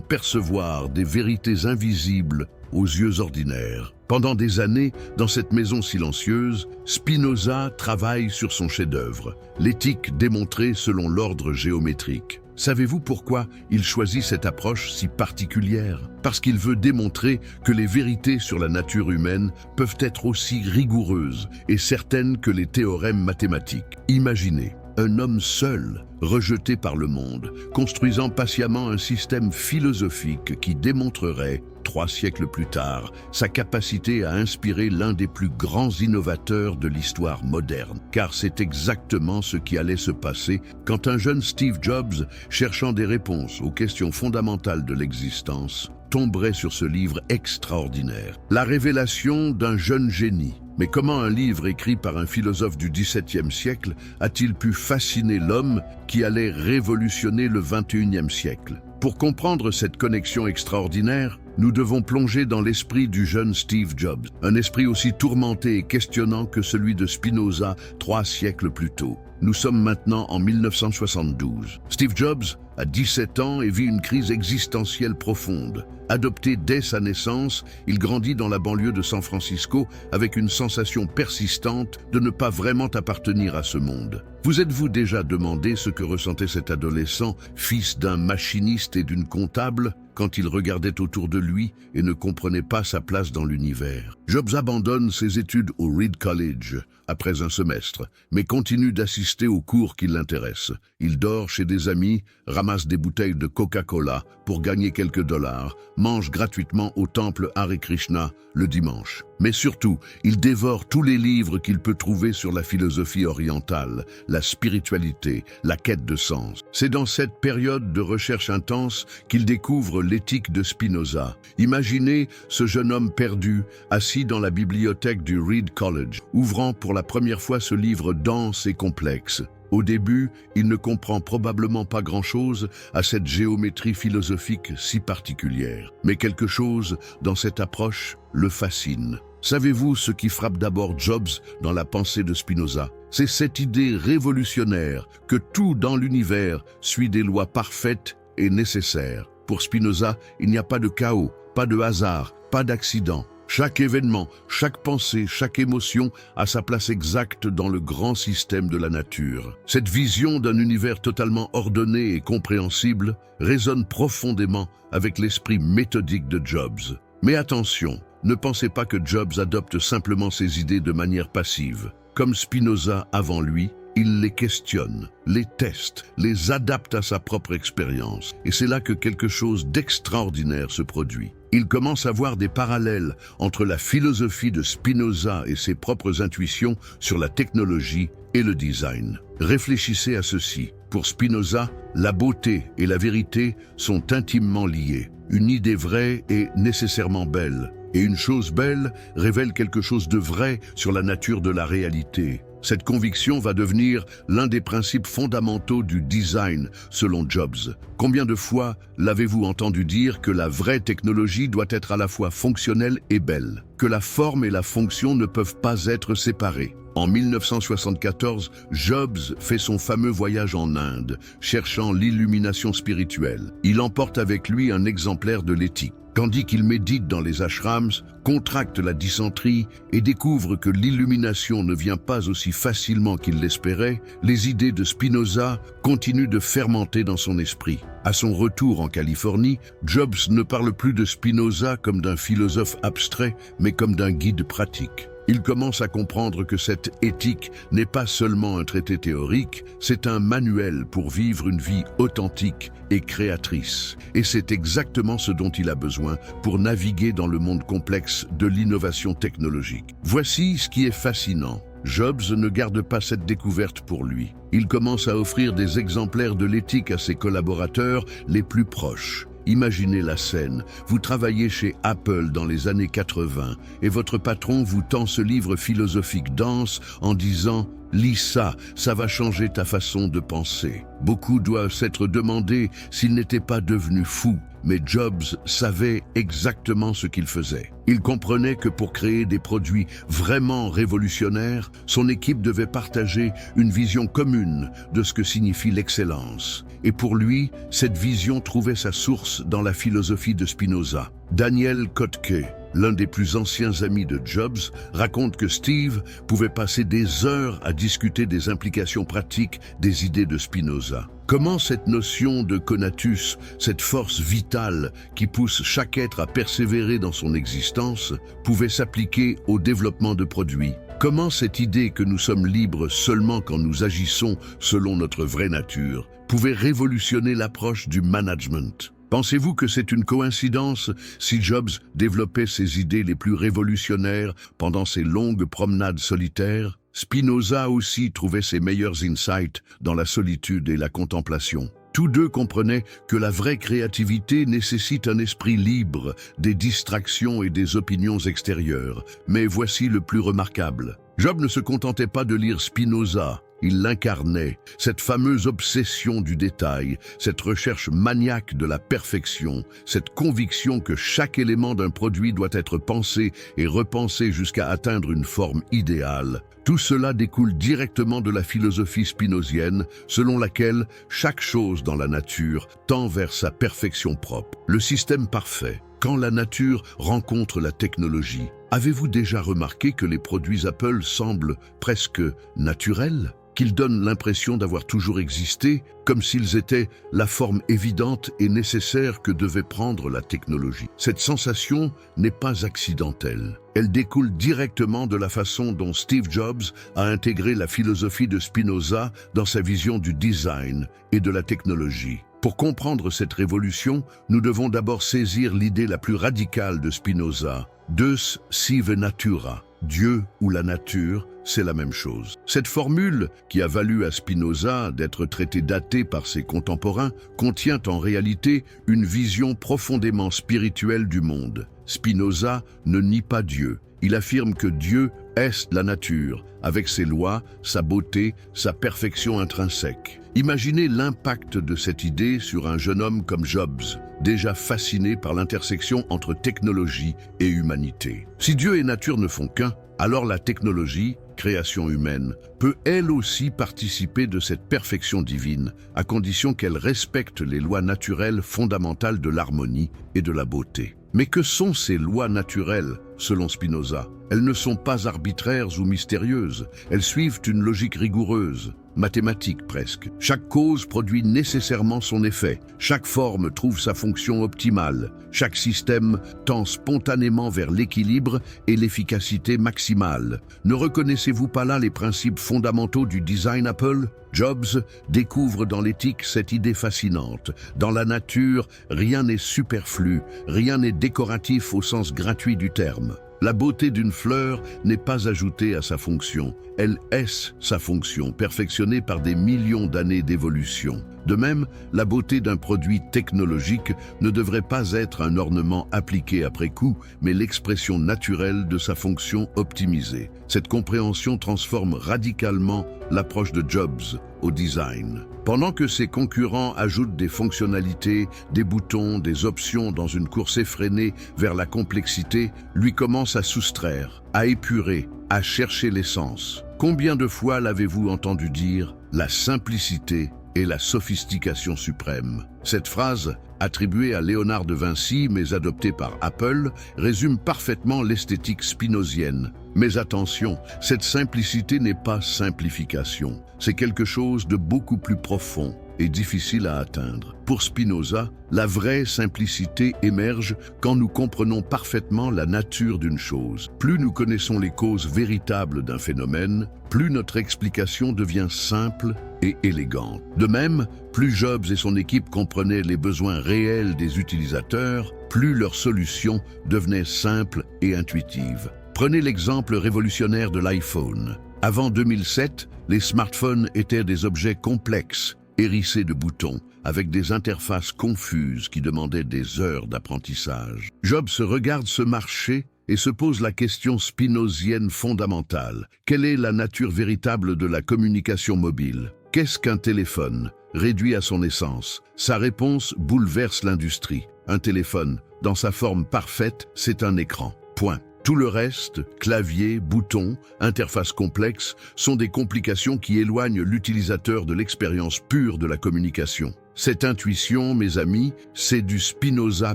percevoir des vérités invisibles aux yeux ordinaires. Pendant des années, dans cette maison silencieuse, Spinoza travaille sur son chef-d'œuvre, l'éthique démontrée selon l'ordre géométrique. Savez-vous pourquoi il choisit cette approche si particulière? Parce qu'il veut démontrer que les vérités sur la nature humaine peuvent être aussi rigoureuses et certaines que les théorèmes mathématiques. Imaginez un homme seul, rejeté par le monde, construisant patiemment un système philosophique qui démontrerait, 3 siècles plus tard, sa capacité à inspirer l'un des plus grands innovateurs de l'histoire moderne. Car c'est exactement ce qui allait se passer quand un jeune Steve Jobs, cherchant des réponses aux questions fondamentales de l'existence, tomberait sur ce livre extraordinaire. La révélation d'un jeune génie. Mais comment un livre écrit par un philosophe du XVIIe siècle a-t-il pu fasciner l'homme qui allait révolutionner le XXIe siècle? Pour comprendre cette connexion extraordinaire, nous devons plonger dans l'esprit du jeune Steve Jobs, un esprit aussi tourmenté et questionnant que celui de Spinoza 3 siècles plus tôt. Nous sommes maintenant en 1972. Steve Jobs a 17 ans et vit une crise existentielle profonde. Adopté dès sa naissance, il grandit dans la banlieue de San Francisco avec une sensation persistante de ne pas vraiment appartenir à ce monde. Vous êtes-vous déjà demandé ce que ressentait cet adolescent, fils d'un machiniste et d'une comptable, quand il regardait autour de lui et ne comprenait pas sa place dans l'univers? Jobs abandonne ses études au Reed College après un semestre, mais continue d'assister aux cours qui l'intéressent. Il dort chez des amis, ramasse des bouteilles de Coca-Cola pour gagner quelques dollars, mange gratuitement au temple Hare Krishna le dimanche. Mais surtout, il dévore tous les livres qu'il peut trouver sur la philosophie orientale, la spiritualité, la quête de sens. C'est dans cette période de recherche intense qu'il découvre l'éthique de Spinoza. Imaginez ce jeune homme perdu, assis dans la bibliothèque du Reed College, ouvrant pour la première fois ce livre dense et complexe. Au début, il ne comprend probablement pas grand-chose à cette géométrie philosophique si particulière. Mais quelque chose dans cette approche le fascine. Savez-vous ce qui frappe d'abord Jobs dans la pensée de Spinoza? C'est cette idée révolutionnaire que tout dans l'univers suit des lois parfaites et nécessaires. Pour Spinoza, il n'y a pas de chaos, pas de hasard, pas d'accident. Chaque événement, chaque pensée, chaque émotion a sa place exacte dans le grand système de la nature. Cette vision d'un univers totalement ordonné et compréhensible résonne profondément avec l'esprit méthodique de Jobs. Mais attention, ne pensez pas que Jobs adopte simplement ses idées de manière passive. Comme Spinoza avant lui, il les questionne, les teste, les adapte à sa propre expérience. Et c'est là que quelque chose d'extraordinaire se produit. Il commence à voir des parallèles entre la philosophie de Spinoza et ses propres intuitions sur la technologie et le design. Réfléchissez à ceci. Pour Spinoza, la beauté et la vérité sont intimement liées. Une idée vraie est nécessairement belle, et une chose belle révèle quelque chose de vrai sur la nature de la réalité. Cette conviction va devenir l'un des principes fondamentaux du design, selon Jobs. Combien de fois l'avez-vous entendu dire que la vraie technologie doit être à la fois fonctionnelle et belle, que la forme et la fonction ne peuvent pas être séparées? En 1974, Jobs fait son fameux voyage en Inde, cherchant l'illumination spirituelle. Il emporte avec lui un exemplaire de l'éthique. Tandis qu'il médite dans les ashrams, contracte la dysenterie et découvre que l'illumination ne vient pas aussi facilement qu'il l'espérait, les idées de Spinoza continuent de fermenter dans son esprit. À son retour en Californie, Jobs ne parle plus de Spinoza comme d'un philosophe abstrait, mais comme d'un guide pratique. Il commence à comprendre que cette éthique n'est pas seulement un traité théorique, c'est un manuel pour vivre une vie authentique et créatrice. Et c'est exactement ce dont il a besoin pour naviguer dans le monde complexe de l'innovation technologique. Voici ce qui est fascinant. Jobs ne garde pas cette découverte pour lui. Il commence à offrir des exemplaires de l'éthique à ses collaborateurs les plus proches. Imaginez la scène, vous travaillez chez Apple dans les années 80 et votre patron vous tend ce livre philosophique dense en disant « Lis ça, ça va changer ta façon de penser ». Beaucoup doivent s'être demandé s'il n'était pas devenu fou, mais Jobs savait exactement ce qu'il faisait. Il comprenait que pour créer des produits vraiment révolutionnaires, son équipe devait partager une vision commune de ce que signifie l'excellence. Et pour lui, cette vision trouvait sa source dans la philosophie de Spinoza. Daniel Kotke, l'un des plus anciens amis de Jobs, raconte que Steve pouvait passer des heures à discuter des implications pratiques des idées de Spinoza. Comment cette notion de conatus, cette force vitale qui pousse chaque être à persévérer dans son existence, pouvait s'appliquer au développement de produits? Comment cette idée que nous sommes libres seulement quand nous agissons selon notre vraie nature pouvait révolutionner l'approche du management? Pensez-vous que c'est une coïncidence si Jobs développait ses idées les plus révolutionnaires pendant ses longues promenades solitaires? Spinoza aussi trouvait ses meilleurs insights dans la solitude et la contemplation. Tous deux comprenaient que la vraie créativité nécessite un esprit libre des distractions et des opinions extérieures. Mais voici le plus remarquable. Job ne se contentait pas de lire Spinoza. Il l'incarnait, cette fameuse obsession du détail, cette recherche maniaque de la perfection, cette conviction que chaque élément d'un produit doit être pensé et repensé jusqu'à atteindre une forme idéale. Tout cela découle directement de la philosophie spinozienne, selon laquelle chaque chose dans la nature tend vers sa perfection propre. Le système parfait. Quand la nature rencontre la technologie, avez-vous déjà remarqué que les produits Apple semblent presque naturels ? Qu'ils donnent l'impression d'avoir toujours existé, comme s'ils étaient la forme évidente et nécessaire que devait prendre la technologie. Cette sensation n'est pas accidentelle. Elle découle directement de la façon dont Steve Jobs a intégré la philosophie de Spinoza dans sa vision du design et de la technologie. Pour comprendre cette révolution, nous devons d'abord saisir l'idée la plus radicale de Spinoza, Deus sive natura, Dieu ou la nature, c'est la même chose. Cette formule, qui a valu à Spinoza d'être traité d'athée par ses contemporains, contient en réalité une vision profondément spirituelle du monde. Spinoza ne nie pas Dieu. Il affirme que Dieu est la nature, avec ses lois, sa beauté, sa perfection intrinsèque. Imaginez l'impact de cette idée sur un jeune homme comme Jobs, déjà fasciné par l'intersection entre technologie et humanité. Si Dieu et nature ne font qu'un, alors la technologie, création humaine, peut elle aussi participer de cette perfection divine, à condition qu'elle respecte les lois naturelles fondamentales de l'harmonie et de la beauté. Mais que sont ces lois naturelles, selon Spinoza? Elles ne sont pas arbitraires ou mystérieuses, elles suivent une logique rigoureuse, mathématique presque. Chaque cause produit nécessairement son effet, chaque forme trouve sa fonction optimale, chaque système tend spontanément vers l'équilibre et l'efficacité maximale. Ne reconnaissez-vous pas là les principes fondamentaux du design Apple? Jobs découvre dans l'éthique cette idée fascinante. Dans la nature, rien n'est superflu, rien n'est décoratif au sens gratuit du terme. La beauté d'une fleur n'est pas ajoutée à sa fonction, elle est sa fonction, perfectionnée par des millions d'années d'évolution. De même, la beauté d'un produit technologique ne devrait pas être un ornement appliqué après coup, mais l'expression naturelle de sa fonction optimisée. Cette compréhension transforme radicalement l'approche de Jobs au design. Pendant que ses concurrents ajoutent des fonctionnalités, des boutons, des options dans une course effrénée vers la complexité, lui commence à soustraire, à épurer, à chercher l'essence. Combien de fois l'avez-vous entendu dire « la simplicité est la sophistication suprême ». Cette phrase, attribuée à Léonard de Vinci mais adoptée par Apple, résume parfaitement l'esthétique spinozienne. Mais attention, cette simplicité n'est pas simplification, c'est quelque chose de beaucoup plus profond et difficile à atteindre. Pour Spinoza, la vraie simplicité émerge quand nous comprenons parfaitement la nature d'une chose. Plus nous connaissons les causes véritables d'un phénomène, plus notre explication devient simple et élégante. De même, plus Jobs et son équipe comprenaient les besoins réels des utilisateurs, plus leur solution devenait simple et intuitive. Prenez l'exemple révolutionnaire de l'iPhone. Avant 2007, les smartphones étaient des objets complexes, hérissés de boutons, avec des interfaces confuses qui demandaient des heures d'apprentissage. Jobs regarde ce marché et se pose la question spinozienne fondamentale. Quelle est la nature véritable de la communication mobile? Qu'est-ce qu'un téléphone? Réduit à son essence, sa réponse bouleverse l'industrie. Un téléphone, dans sa forme parfaite, c'est un écran. Point. Tout le reste, clavier, boutons, interface complexe, sont des complications qui éloignent l'utilisateur de l'expérience pure de la communication. Cette intuition, mes amis, c'est du Spinoza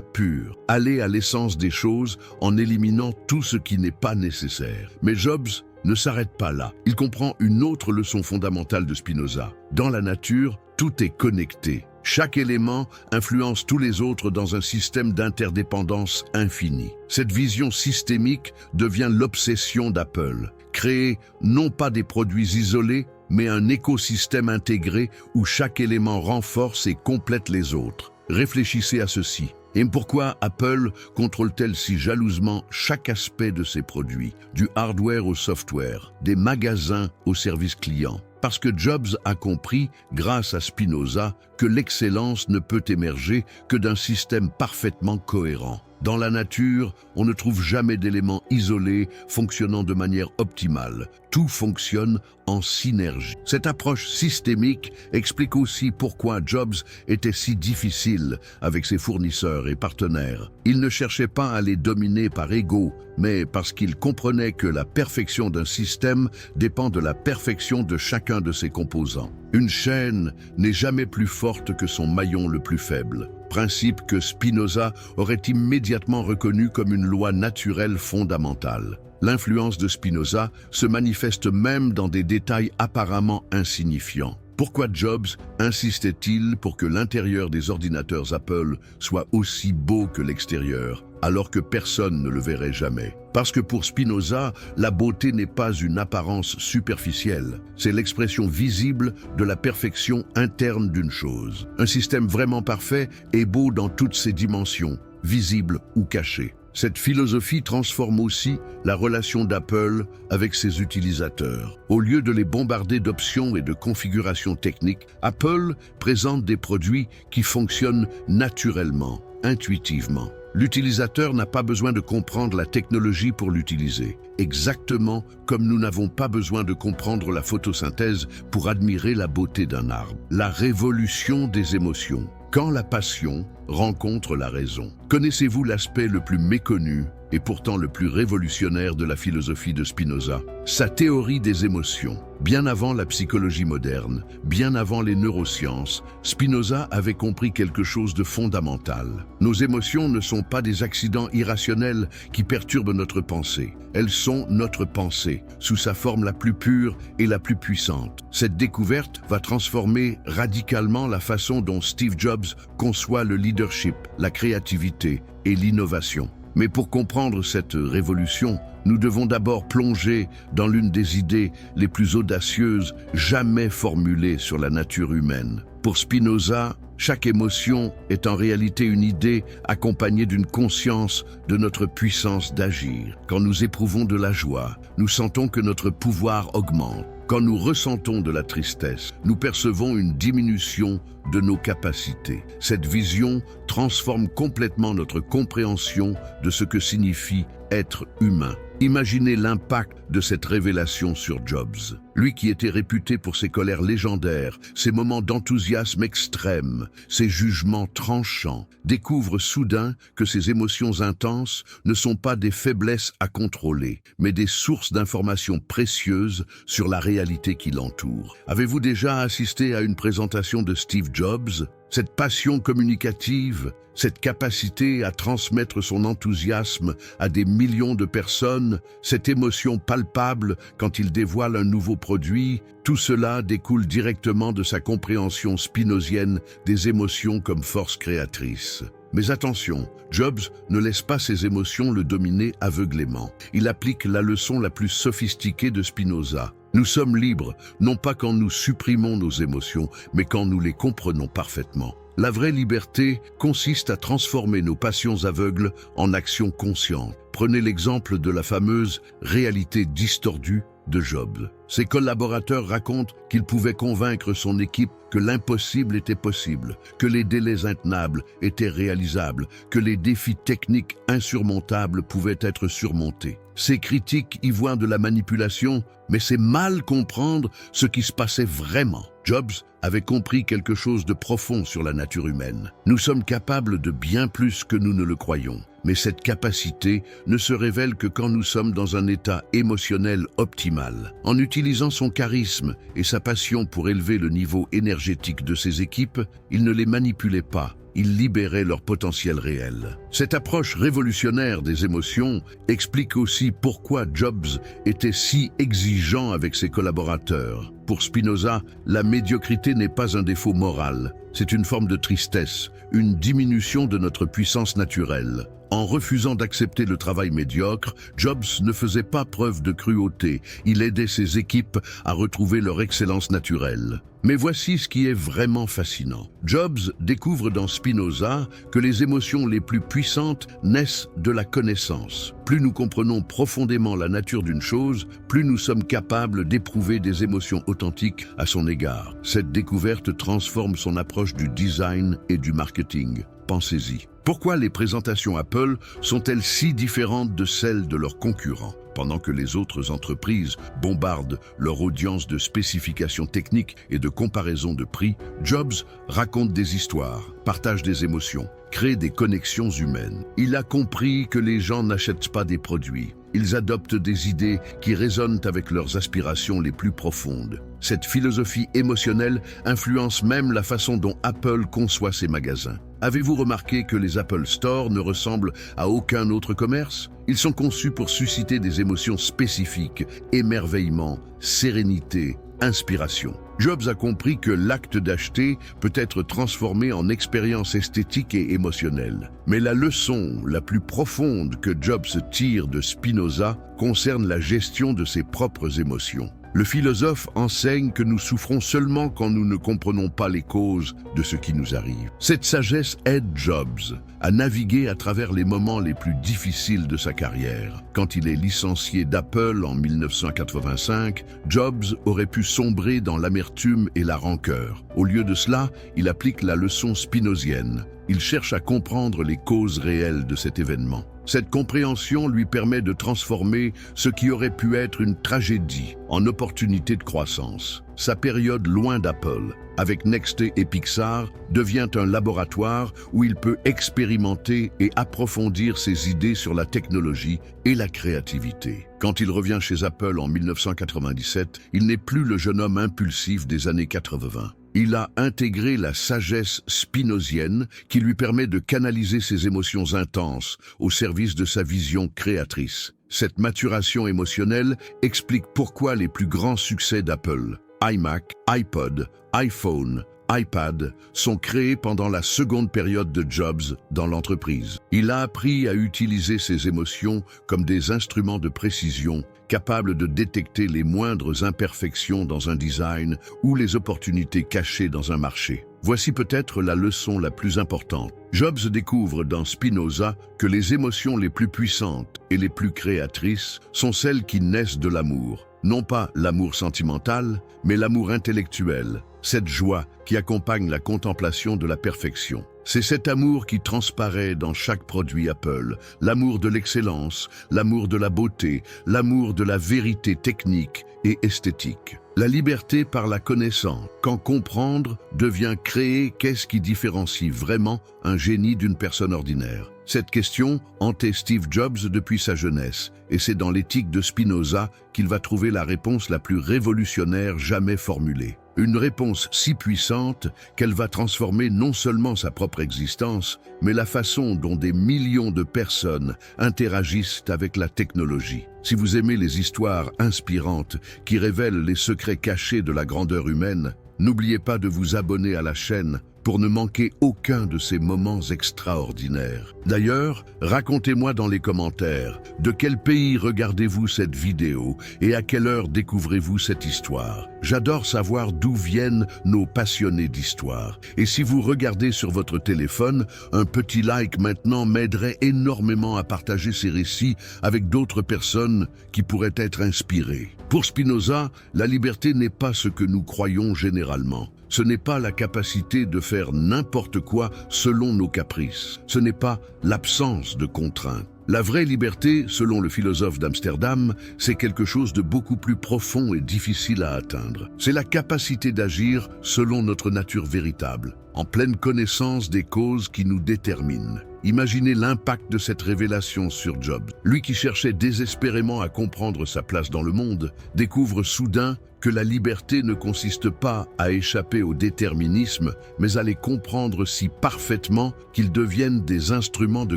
pur. Aller à l'essence des choses en éliminant tout ce qui n'est pas nécessaire. Mais Jobs ne s'arrête pas là. Il comprend une autre leçon fondamentale de Spinoza. Dans la nature, tout est connecté. Chaque élément influence tous les autres dans un système d'interdépendance infinie. Cette vision systémique devient l'obsession d'Apple. Créer non pas des produits isolés, mais un écosystème intégré où chaque élément renforce et complète les autres. Réfléchissez à ceci. Et pourquoi Apple contrôle-t-elle si jalousement chaque aspect de ses produits, du hardware au software, des magasins au service client? Parce que Jobs a compris, grâce à Spinoza, que l'excellence ne peut émerger que d'un système parfaitement cohérent. Dans la nature, on ne trouve jamais d'éléments isolés fonctionnant de manière optimale. Tout fonctionne en synergie. Cette approche systémique explique aussi pourquoi Jobs était si difficile avec ses fournisseurs et partenaires. Il ne cherchait pas à les dominer par ego, mais parce qu'il comprenait que la perfection d'un système dépend de la perfection de chacun de ses composants. Une chaîne n'est jamais plus forte que son maillon le plus faible. Principe que Spinoza aurait immédiatement reconnu comme une loi naturelle fondamentale. L'influence de Spinoza se manifeste même dans des détails apparemment insignifiants. Pourquoi Jobs insistait-il pour que l'intérieur des ordinateurs Apple soit aussi beau que l'extérieur, alors que personne ne le verrait jamais? Parce que pour Spinoza, la beauté n'est pas une apparence superficielle, c'est l'expression visible de la perfection interne d'une chose. Un système vraiment parfait est beau dans toutes ses dimensions, visibles ou cachées. Cette philosophie transforme aussi la relation d'Apple avec ses utilisateurs. Au lieu de les bombarder d'options et de configurations techniques, Apple présente des produits qui fonctionnent naturellement, intuitivement. L'utilisateur n'a pas besoin de comprendre la technologie pour l'utiliser, exactement comme nous n'avons pas besoin de comprendre la photosynthèse pour admirer la beauté d'un arbre. La révolution des émotions. Quand la passion rencontre la raison. Connaissez-vous l'aspect le plus méconnu et pourtant le plus révolutionnaire de la philosophie de Spinoza? Sa théorie des émotions. Bien avant la psychologie moderne, bien avant les neurosciences, Spinoza avait compris quelque chose de fondamental. Nos émotions ne sont pas des accidents irrationnels qui perturbent notre pensée. Elles sont notre pensée, sous sa forme la plus pure et la plus puissante. Cette découverte va transformer radicalement la façon dont Steve Jobs conçoit le leadership, la créativité et l'innovation. Mais pour comprendre cette révolution, nous devons d'abord plonger dans l'une des idées les plus audacieuses jamais formulées sur la nature humaine. Pour Spinoza, chaque émotion est en réalité une idée accompagnée d'une conscience de notre puissance d'agir. Quand nous éprouvons de la joie, nous sentons que notre pouvoir augmente. Quand nous ressentons de la tristesse, nous percevons une diminution de nos capacités. Cette vision transforme complètement notre compréhension de ce que signifie être humain. Imaginez l'impact de cette révélation sur Jobs. Lui qui était réputé pour ses colères légendaires, ses moments d'enthousiasme extrême, ses jugements tranchants, découvre soudain que ses émotions intenses ne sont pas des faiblesses à contrôler, mais des sources d'informations précieuses sur la réalité qui l'entoure. Avez-vous déjà assisté à une présentation de Steve Jobs? Cette passion communicative, cette capacité à transmettre son enthousiasme à des millions de personnes, cette émotion palpable quand il dévoile un nouveau produit, tout cela découle directement de sa compréhension spinozienne des émotions comme force créatrice. Mais attention, Jobs ne laisse pas ses émotions le dominer aveuglément. Il applique la leçon la plus sophistiquée de Spinoza. Nous sommes libres, non pas quand nous supprimons nos émotions, mais quand nous les comprenons parfaitement. La vraie liberté consiste à transformer nos passions aveugles en actions conscientes. Prenez l'exemple de la fameuse réalité distordue de Job. Ses collaborateurs racontent qu'il pouvait convaincre son équipe que l'impossible était possible, que les délais intenables étaient réalisables, que les défis techniques insurmontables pouvaient être surmontés. Ces critiques y voient de la manipulation, mais c'est mal comprendre ce qui se passait vraiment. Jobs avait compris quelque chose de profond sur la nature humaine. Nous sommes capables de bien plus que nous ne le croyons. Mais cette capacité ne se révèle que quand nous sommes dans un état émotionnel optimal. En utilisant son charisme et sa passion pour élever le niveau énergétique de ses équipes, il ne les manipulait pas. Il libérait leur potentiel réel. Cette approche révolutionnaire des émotions explique aussi pourquoi Jobs était si exigeant avec ses collaborateurs. Pour Spinoza, la médiocrité n'est pas un défaut moral, c'est une forme de tristesse, une diminution de notre puissance naturelle. En refusant d'accepter le travail médiocre, Jobs ne faisait pas preuve de cruauté, il aidait ses équipes à retrouver leur excellence naturelle. Mais voici ce qui est vraiment fascinant. Jobs découvre dans Spinoza que les émotions les plus puissantes naissent de la connaissance. Plus nous comprenons profondément la nature d'une chose, plus nous sommes capables d'éprouver des émotions authentiques à son égard. Cette découverte transforme son approche du design et du marketing. Pensez-y. Pourquoi les présentations Apple sont-elles si différentes de celles de leurs concurrents? Pendant que les autres entreprises bombardent leur audience de spécifications techniques et de comparaisons de prix, Jobs raconte des histoires, partage des émotions, crée des connexions humaines. Il a compris que les gens n'achètent pas des produits. Ils adoptent des idées qui résonnent avec leurs aspirations les plus profondes. Cette philosophie émotionnelle influence même la façon dont Apple conçoit ses magasins. Avez-vous remarqué que les Apple Store ne ressemblent à aucun autre commerce? Ils sont conçus pour susciter des émotions spécifiques, émerveillement, sérénité, inspiration. Jobs a compris que l'acte d'acheter peut être transformé en expérience esthétique et émotionnelle. Mais la leçon la plus profonde que Jobs tire de Spinoza concerne la gestion de ses propres émotions. Le philosophe enseigne que nous souffrons seulement quand nous ne comprenons pas les causes de ce qui nous arrive. Cette sagesse aide Jobs à naviguer à travers les moments les plus difficiles de sa carrière. Quand il est licencié d'Apple en 1985, Jobs aurait pu sombrer dans l'amertume et la rancœur. Au lieu de cela, il applique la leçon spinozienne. Il cherche à comprendre les causes réelles de cet événement. Cette compréhension lui permet de transformer ce qui aurait pu être une tragédie en opportunité de croissance. Sa période loin d'Apple, avec Nexté et Pixar, devient un laboratoire où il peut expérimenter et approfondir ses idées sur la technologie et la créativité. Quand il revient chez Apple en 1997, il n'est plus le jeune homme impulsif des années 80. Il a intégré la sagesse spinozienne qui lui permet de canaliser ses émotions intenses au service de sa vision créatrice. Cette maturation émotionnelle explique pourquoi les plus grands succès d'Apple, iMac, iPod, iPhone, iPad, sont créés pendant la seconde période de Jobs dans l'entreprise. Il a appris à utiliser ses émotions comme des instruments de précision, capables de détecter les moindres imperfections dans un design ou les opportunités cachées dans un marché. Voici peut-être la leçon la plus importante. Jobs découvre dans Spinoza que les émotions les plus puissantes et les plus créatrices sont celles qui naissent de l'amour. Non pas l'amour sentimental, mais l'amour intellectuel, cette joie qui accompagne la contemplation de la perfection. C'est cet amour qui transparaît dans chaque produit Apple, l'amour de l'excellence, l'amour de la beauté, l'amour de la vérité technique et esthétique. La liberté par la connaissance. Quand comprendre devient créer, qu'est-ce qui différencie vraiment un génie d'une personne ordinaire? Cette question hantait Steve Jobs depuis sa jeunesse, et c'est dans l'éthique de Spinoza qu'il va trouver la réponse la plus révolutionnaire jamais formulée. Une réponse si puissante qu'elle va transformer non seulement sa propre existence, mais la façon dont des millions de personnes interagissent avec la technologie. Si vous aimez les histoires inspirantes qui révèlent les secrets cachés de la grandeur humaine, n'oubliez pas de vous abonner à la chaîne pour ne manquer aucun de ces moments extraordinaires. D'ailleurs, racontez-moi dans les commentaires, de quel pays regardez-vous cette vidéo et à quelle heure découvrez-vous cette histoire? J'adore savoir d'où viennent nos passionnés d'histoire. Et si vous regardez sur votre téléphone, un petit like maintenant m'aiderait énormément à partager ces récits avec d'autres personnes qui pourraient être inspirées. Pour Spinoza, la liberté n'est pas ce que nous croyons généralement. Ce n'est pas la capacité de faire n'importe quoi selon nos caprices. Ce n'est pas l'absence de contraintes. La vraie liberté, selon le philosophe d'Amsterdam, c'est quelque chose de beaucoup plus profond et difficile à atteindre. C'est la capacité d'agir selon notre nature véritable, en pleine connaissance des causes qui nous déterminent. Imaginez l'impact de cette révélation sur Jobs. Lui qui cherchait désespérément à comprendre sa place dans le monde, découvre soudain que la liberté ne consiste pas à échapper au déterminisme, mais à les comprendre si parfaitement qu'ils deviennent des instruments de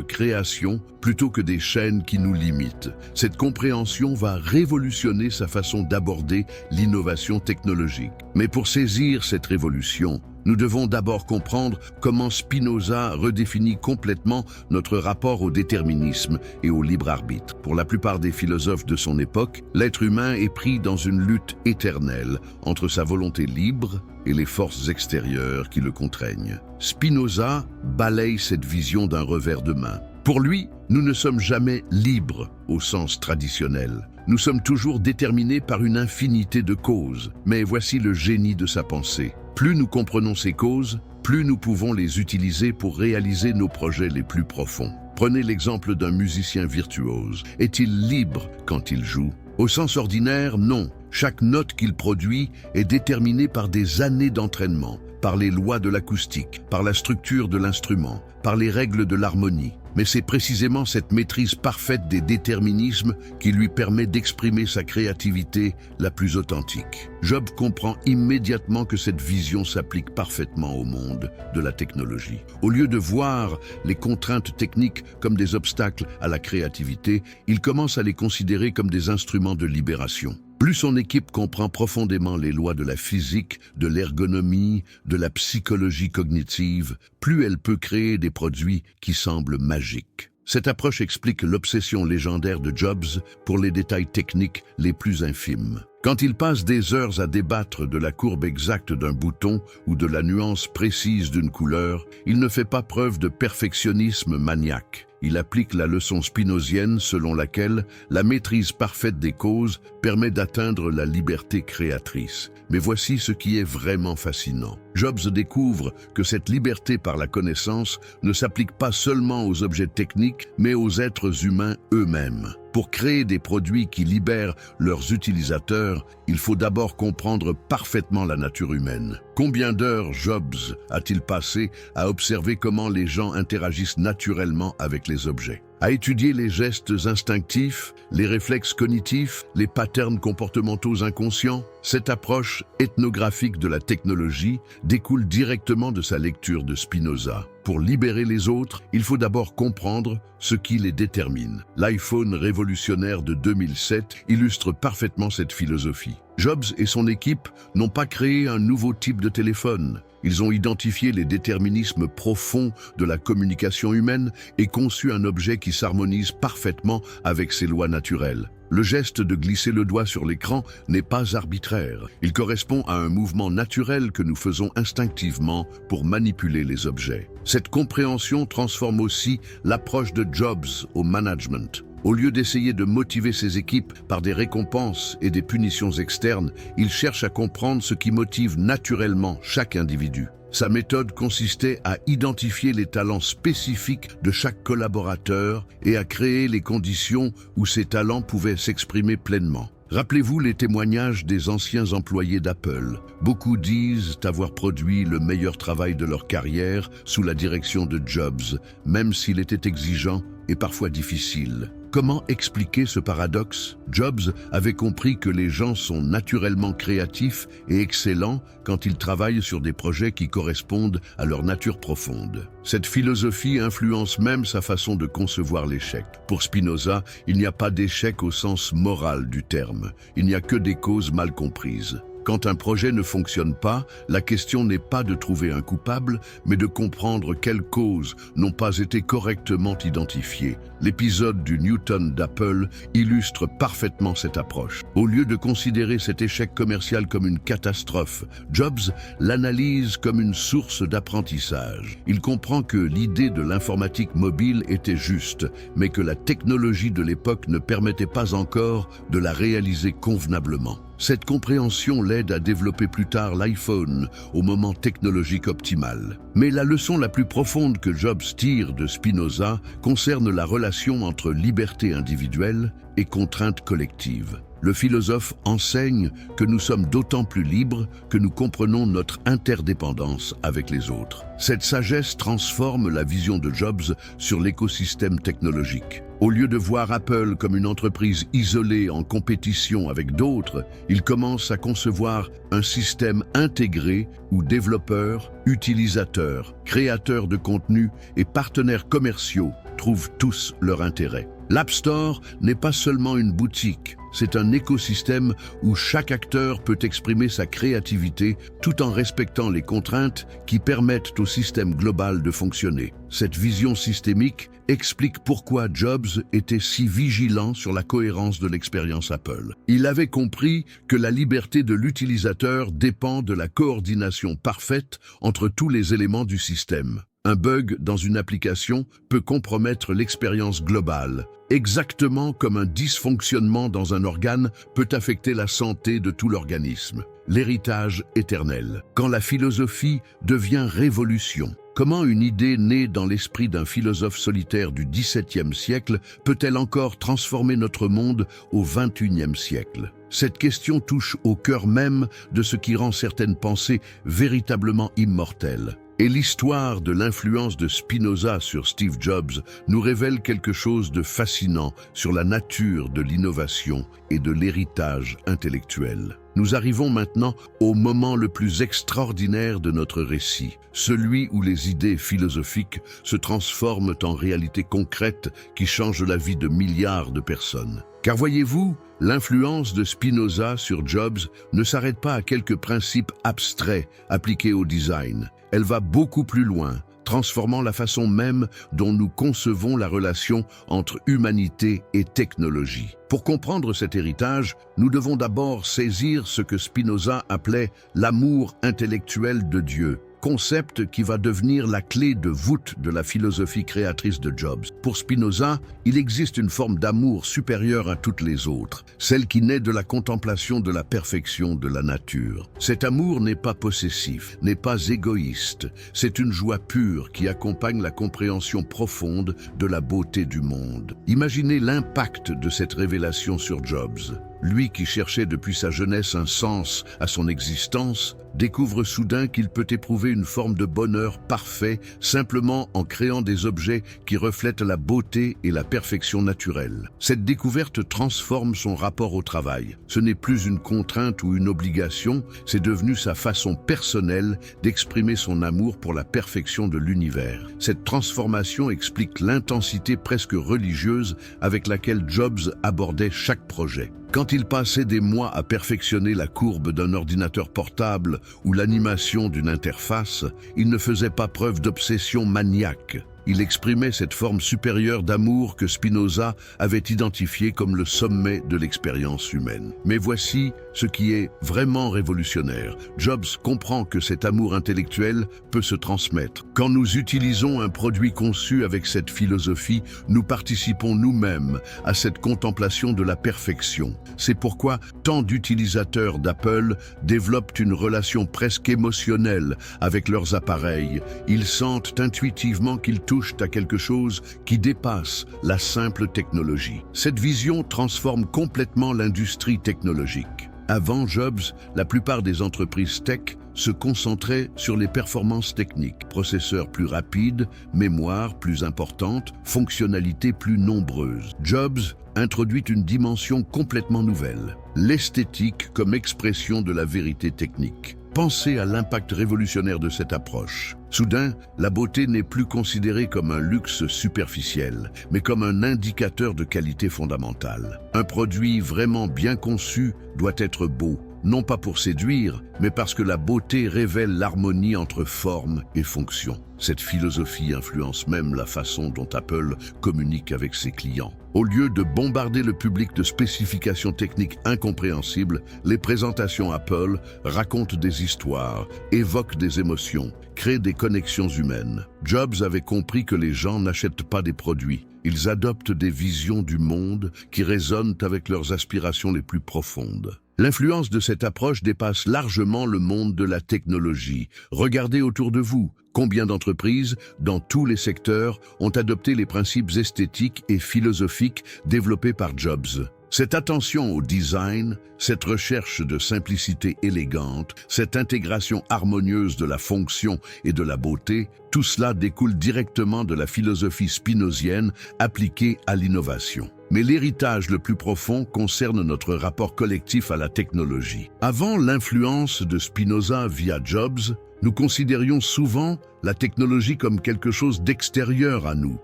création plutôt que des chaînes qui nous limitent. Cette compréhension va révolutionner sa façon d'aborder l'innovation technologique. Mais pour saisir cette révolution, nous devons d'abord comprendre comment Spinoza redéfinit complètement notre rapport au déterminisme et au libre arbitre. Pour la plupart des philosophes de son époque, l'être humain est pris dans une lutte éternelle entre sa volonté libre et les forces extérieures qui le contraignent. Spinoza balaye cette vision d'un revers de main. Pour lui, nous ne sommes jamais libres au sens traditionnel. Nous sommes toujours déterminés par une infinité de causes. Mais voici le génie de sa pensée. Plus nous comprenons ces causes, plus nous pouvons les utiliser pour réaliser nos projets les plus profonds. Prenez l'exemple d'un musicien virtuose. Est-il libre quand il joue? Au sens ordinaire, non. Chaque note qu'il produit est déterminée par des années d'entraînement, par les lois de l'acoustique, par la structure de l'instrument, par les règles de l'harmonie. Mais c'est précisément cette maîtrise parfaite des déterminismes qui lui permet d'exprimer sa créativité la plus authentique. Job comprend immédiatement que cette vision s'applique parfaitement au monde de la technologie. Au lieu de voir les contraintes techniques comme des obstacles à la créativité, il commence à les considérer comme des instruments de libération. Plus son équipe comprend profondément les lois de la physique, de l'ergonomie, de la psychologie cognitive, plus elle peut créer des produits qui semblent magiques. Cette approche explique l'obsession légendaire de Jobs pour les détails techniques les plus infimes. Quand il passe des heures à débattre de la courbe exacte d'un bouton ou de la nuance précise d'une couleur, il ne fait pas preuve de perfectionnisme maniaque. Il applique la leçon spinozienne selon laquelle la maîtrise parfaite des causes permet d'atteindre la liberté créatrice. Mais voici ce qui est vraiment fascinant. Jobs découvre que cette liberté par la connaissance ne s'applique pas seulement aux objets techniques, mais aux êtres humains eux-mêmes. Pour créer des produits qui libèrent leurs utilisateurs, il faut d'abord comprendre parfaitement la nature humaine. Combien d'heures Jobs a-t-il passé à observer comment les gens interagissent naturellement avec les objets? À étudier les gestes instinctifs, les réflexes cognitifs, les patterns comportementaux inconscients? Cette approche ethnographique de la technologie découle directement de sa lecture de Spinoza. Pour libérer les autres, il faut d'abord comprendre ce qui les détermine. L'iPhone révolutionnaire de 2007 illustre parfaitement cette philosophie. Jobs et son équipe n'ont pas créé un nouveau type de téléphone. Ils ont identifié les déterminismes profonds de la communication humaine et conçu un objet qui s'harmonise parfaitement avec ses lois naturelles. Le geste de glisser le doigt sur l'écran n'est pas arbitraire. Il correspond à un mouvement naturel que nous faisons instinctivement pour manipuler les objets. Cette compréhension transforme aussi l'approche de Jobs au management. Au lieu d'essayer de motiver ses équipes par des récompenses et des punitions externes, il cherche à comprendre ce qui motive naturellement chaque individu. Sa méthode consistait à identifier les talents spécifiques de chaque collaborateur et à créer les conditions où ces talents pouvaient s'exprimer pleinement. Rappelez-vous les témoignages des anciens employés d'Apple. Beaucoup disent avoir produit le meilleur travail de leur carrière sous la direction de Jobs, même s'il était exigeant et parfois difficile. Comment expliquer ce paradoxe? Jobs avait compris que les gens sont naturellement créatifs et excellents quand ils travaillent sur des projets qui correspondent à leur nature profonde. Cette philosophie influence même sa façon de concevoir l'échec. Pour Spinoza, il n'y a pas d'échec au sens moral du terme. Il n'y a que des causes mal comprises. Quand un projet ne fonctionne pas, la question n'est pas de trouver un coupable, mais de comprendre quelles causes n'ont pas été correctement identifiées. L'épisode du Newton d'Apple illustre parfaitement cette approche. Au lieu de considérer cet échec commercial comme une catastrophe, Jobs l'analyse comme une source d'apprentissage. Il comprend que l'idée de l'informatique mobile était juste, mais que la technologie de l'époque ne permettait pas encore de la réaliser convenablement. Cette compréhension l'aide à développer plus tard l'iPhone au moment technologique optimal. Mais la leçon la plus profonde que Jobs tire de Spinoza concerne la relation entre liberté individuelle et contrainte collective. Le philosophe enseigne que nous sommes d'autant plus libres que nous comprenons notre interdépendance avec les autres. Cette sagesse transforme la vision de Jobs sur l'écosystème technologique. Au lieu de voir Apple comme une entreprise isolée en compétition avec d'autres, il commence à concevoir un système intégré où développeurs, utilisateurs, créateurs de contenu et partenaires commerciaux trouvent tous leur intérêt. L'App Store n'est pas seulement une boutique, c'est un écosystème où chaque acteur peut exprimer sa créativité tout en respectant les contraintes qui permettent au système global de fonctionner. Cette vision systémique explique pourquoi Jobs était si vigilant sur la cohérence de l'expérience Apple. Il avait compris que la liberté de l'utilisateur dépend de la coordination parfaite entre tous les éléments du système. Un bug dans une application peut compromettre l'expérience globale, exactement comme un dysfonctionnement dans un organe peut affecter la santé de tout l'organisme. L'héritage éternel. Quand la philosophie devient révolution. Comment une idée née dans l'esprit d'un philosophe solitaire du XVIIe siècle peut-elle encore transformer notre monde au XXIe siècle? Cette question touche au cœur même de ce qui rend certaines pensées véritablement immortelles. Et l'histoire de l'influence de Spinoza sur Steve Jobs nous révèle quelque chose de fascinant sur la nature de l'innovation et de l'héritage intellectuel. Nous arrivons maintenant au moment le plus extraordinaire de notre récit, celui où les idées philosophiques se transforment en réalité concrète qui change la vie de milliards de personnes. Car voyez-vous, l'influence de Spinoza sur Jobs ne s'arrête pas à quelques principes abstraits appliqués au design. Elle va beaucoup plus loin, transformant la façon même dont nous concevons la relation entre humanité et technologie. Pour comprendre cet héritage, nous devons d'abord saisir ce que Spinoza appelait l'amour intellectuel de Dieu, concept qui va devenir la clé de voûte de la philosophie créatrice de Jobs. Pour Spinoza, il existe une forme d'amour supérieure à toutes les autres, celle qui naît de la contemplation de la perfection de la nature. Cet amour n'est pas possessif, n'est pas égoïste, c'est une joie pure qui accompagne la compréhension profonde de la beauté du monde. Imaginez l'impact de cette révélation sur Jobs. Lui qui cherchait depuis sa jeunesse un sens à son existence, découvre soudain qu'il peut éprouver une forme de bonheur parfait simplement en créant des objets qui reflètent la beauté et la perfection naturelle. Cette découverte transforme son rapport au travail. Ce n'est plus une contrainte ou une obligation, c'est devenu sa façon personnelle d'exprimer son amour pour la perfection de l'univers. Cette transformation explique l'intensité presque religieuse avec laquelle Jobs abordait chaque projet. Quand il passait des mois à perfectionner la courbe d'un ordinateur portable ou l'animation d'une interface, il ne faisait pas preuve d'obsession maniaque. il exprimait cette forme supérieure d'amour que Spinoza avait identifiée comme le sommet de l'expérience humaine. Mais voici ce qui est vraiment révolutionnaire. Jobs comprend que cet amour intellectuel peut se transmettre. Quand nous utilisons un produit conçu avec cette philosophie, nous participons nous-mêmes à cette contemplation de la perfection. C'est pourquoi tant d'utilisateurs d'Apple développent une relation presque émotionnelle avec leurs appareils. Ils sentent intuitivement qu'ils touchent à quelque chose qui dépasse la simple technologie. Cette vision transforme complètement l'industrie technologique. Avant Jobs, la plupart des entreprises tech se concentraient sur les performances techniques, processeurs plus rapides, mémoire plus importante, fonctionnalités plus nombreuses. Jobs introduit une dimension complètement nouvelle, l'esthétique comme expression de la vérité technique. Pensez à l'impact révolutionnaire de cette approche. Soudain, la beauté n'est plus considérée comme un luxe superficiel, mais comme un indicateur de qualité fondamentale. Un produit vraiment bien conçu doit être beau, non pas pour séduire, mais parce que la beauté révèle l'harmonie entre forme et fonction. Cette philosophie influence même la façon dont Apple communique avec ses clients. Au lieu de bombarder le public de spécifications techniques incompréhensibles, les présentations Apple racontent des histoires, évoquent des émotions, créent des connexions humaines. Jobs avait compris que les gens n'achètent pas des produits. Ils adoptent des visions du monde qui résonnent avec leurs aspirations les plus profondes. L'influence de cette approche dépasse largement le monde de la technologie. Regardez autour de vous. Combien d'entreprises, dans tous les secteurs, ont adopté les principes esthétiques et philosophiques développés par Jobs? Cette attention au design, cette recherche de simplicité élégante, cette intégration harmonieuse de la fonction et de la beauté, tout cela découle directement de la philosophie spinozienne appliquée à l'innovation. Mais l'héritage le plus profond concerne notre rapport collectif à la technologie. Avant l'influence de Spinoza via Jobs, nous considérions souvent la technologie comme quelque chose d'extérieur à nous,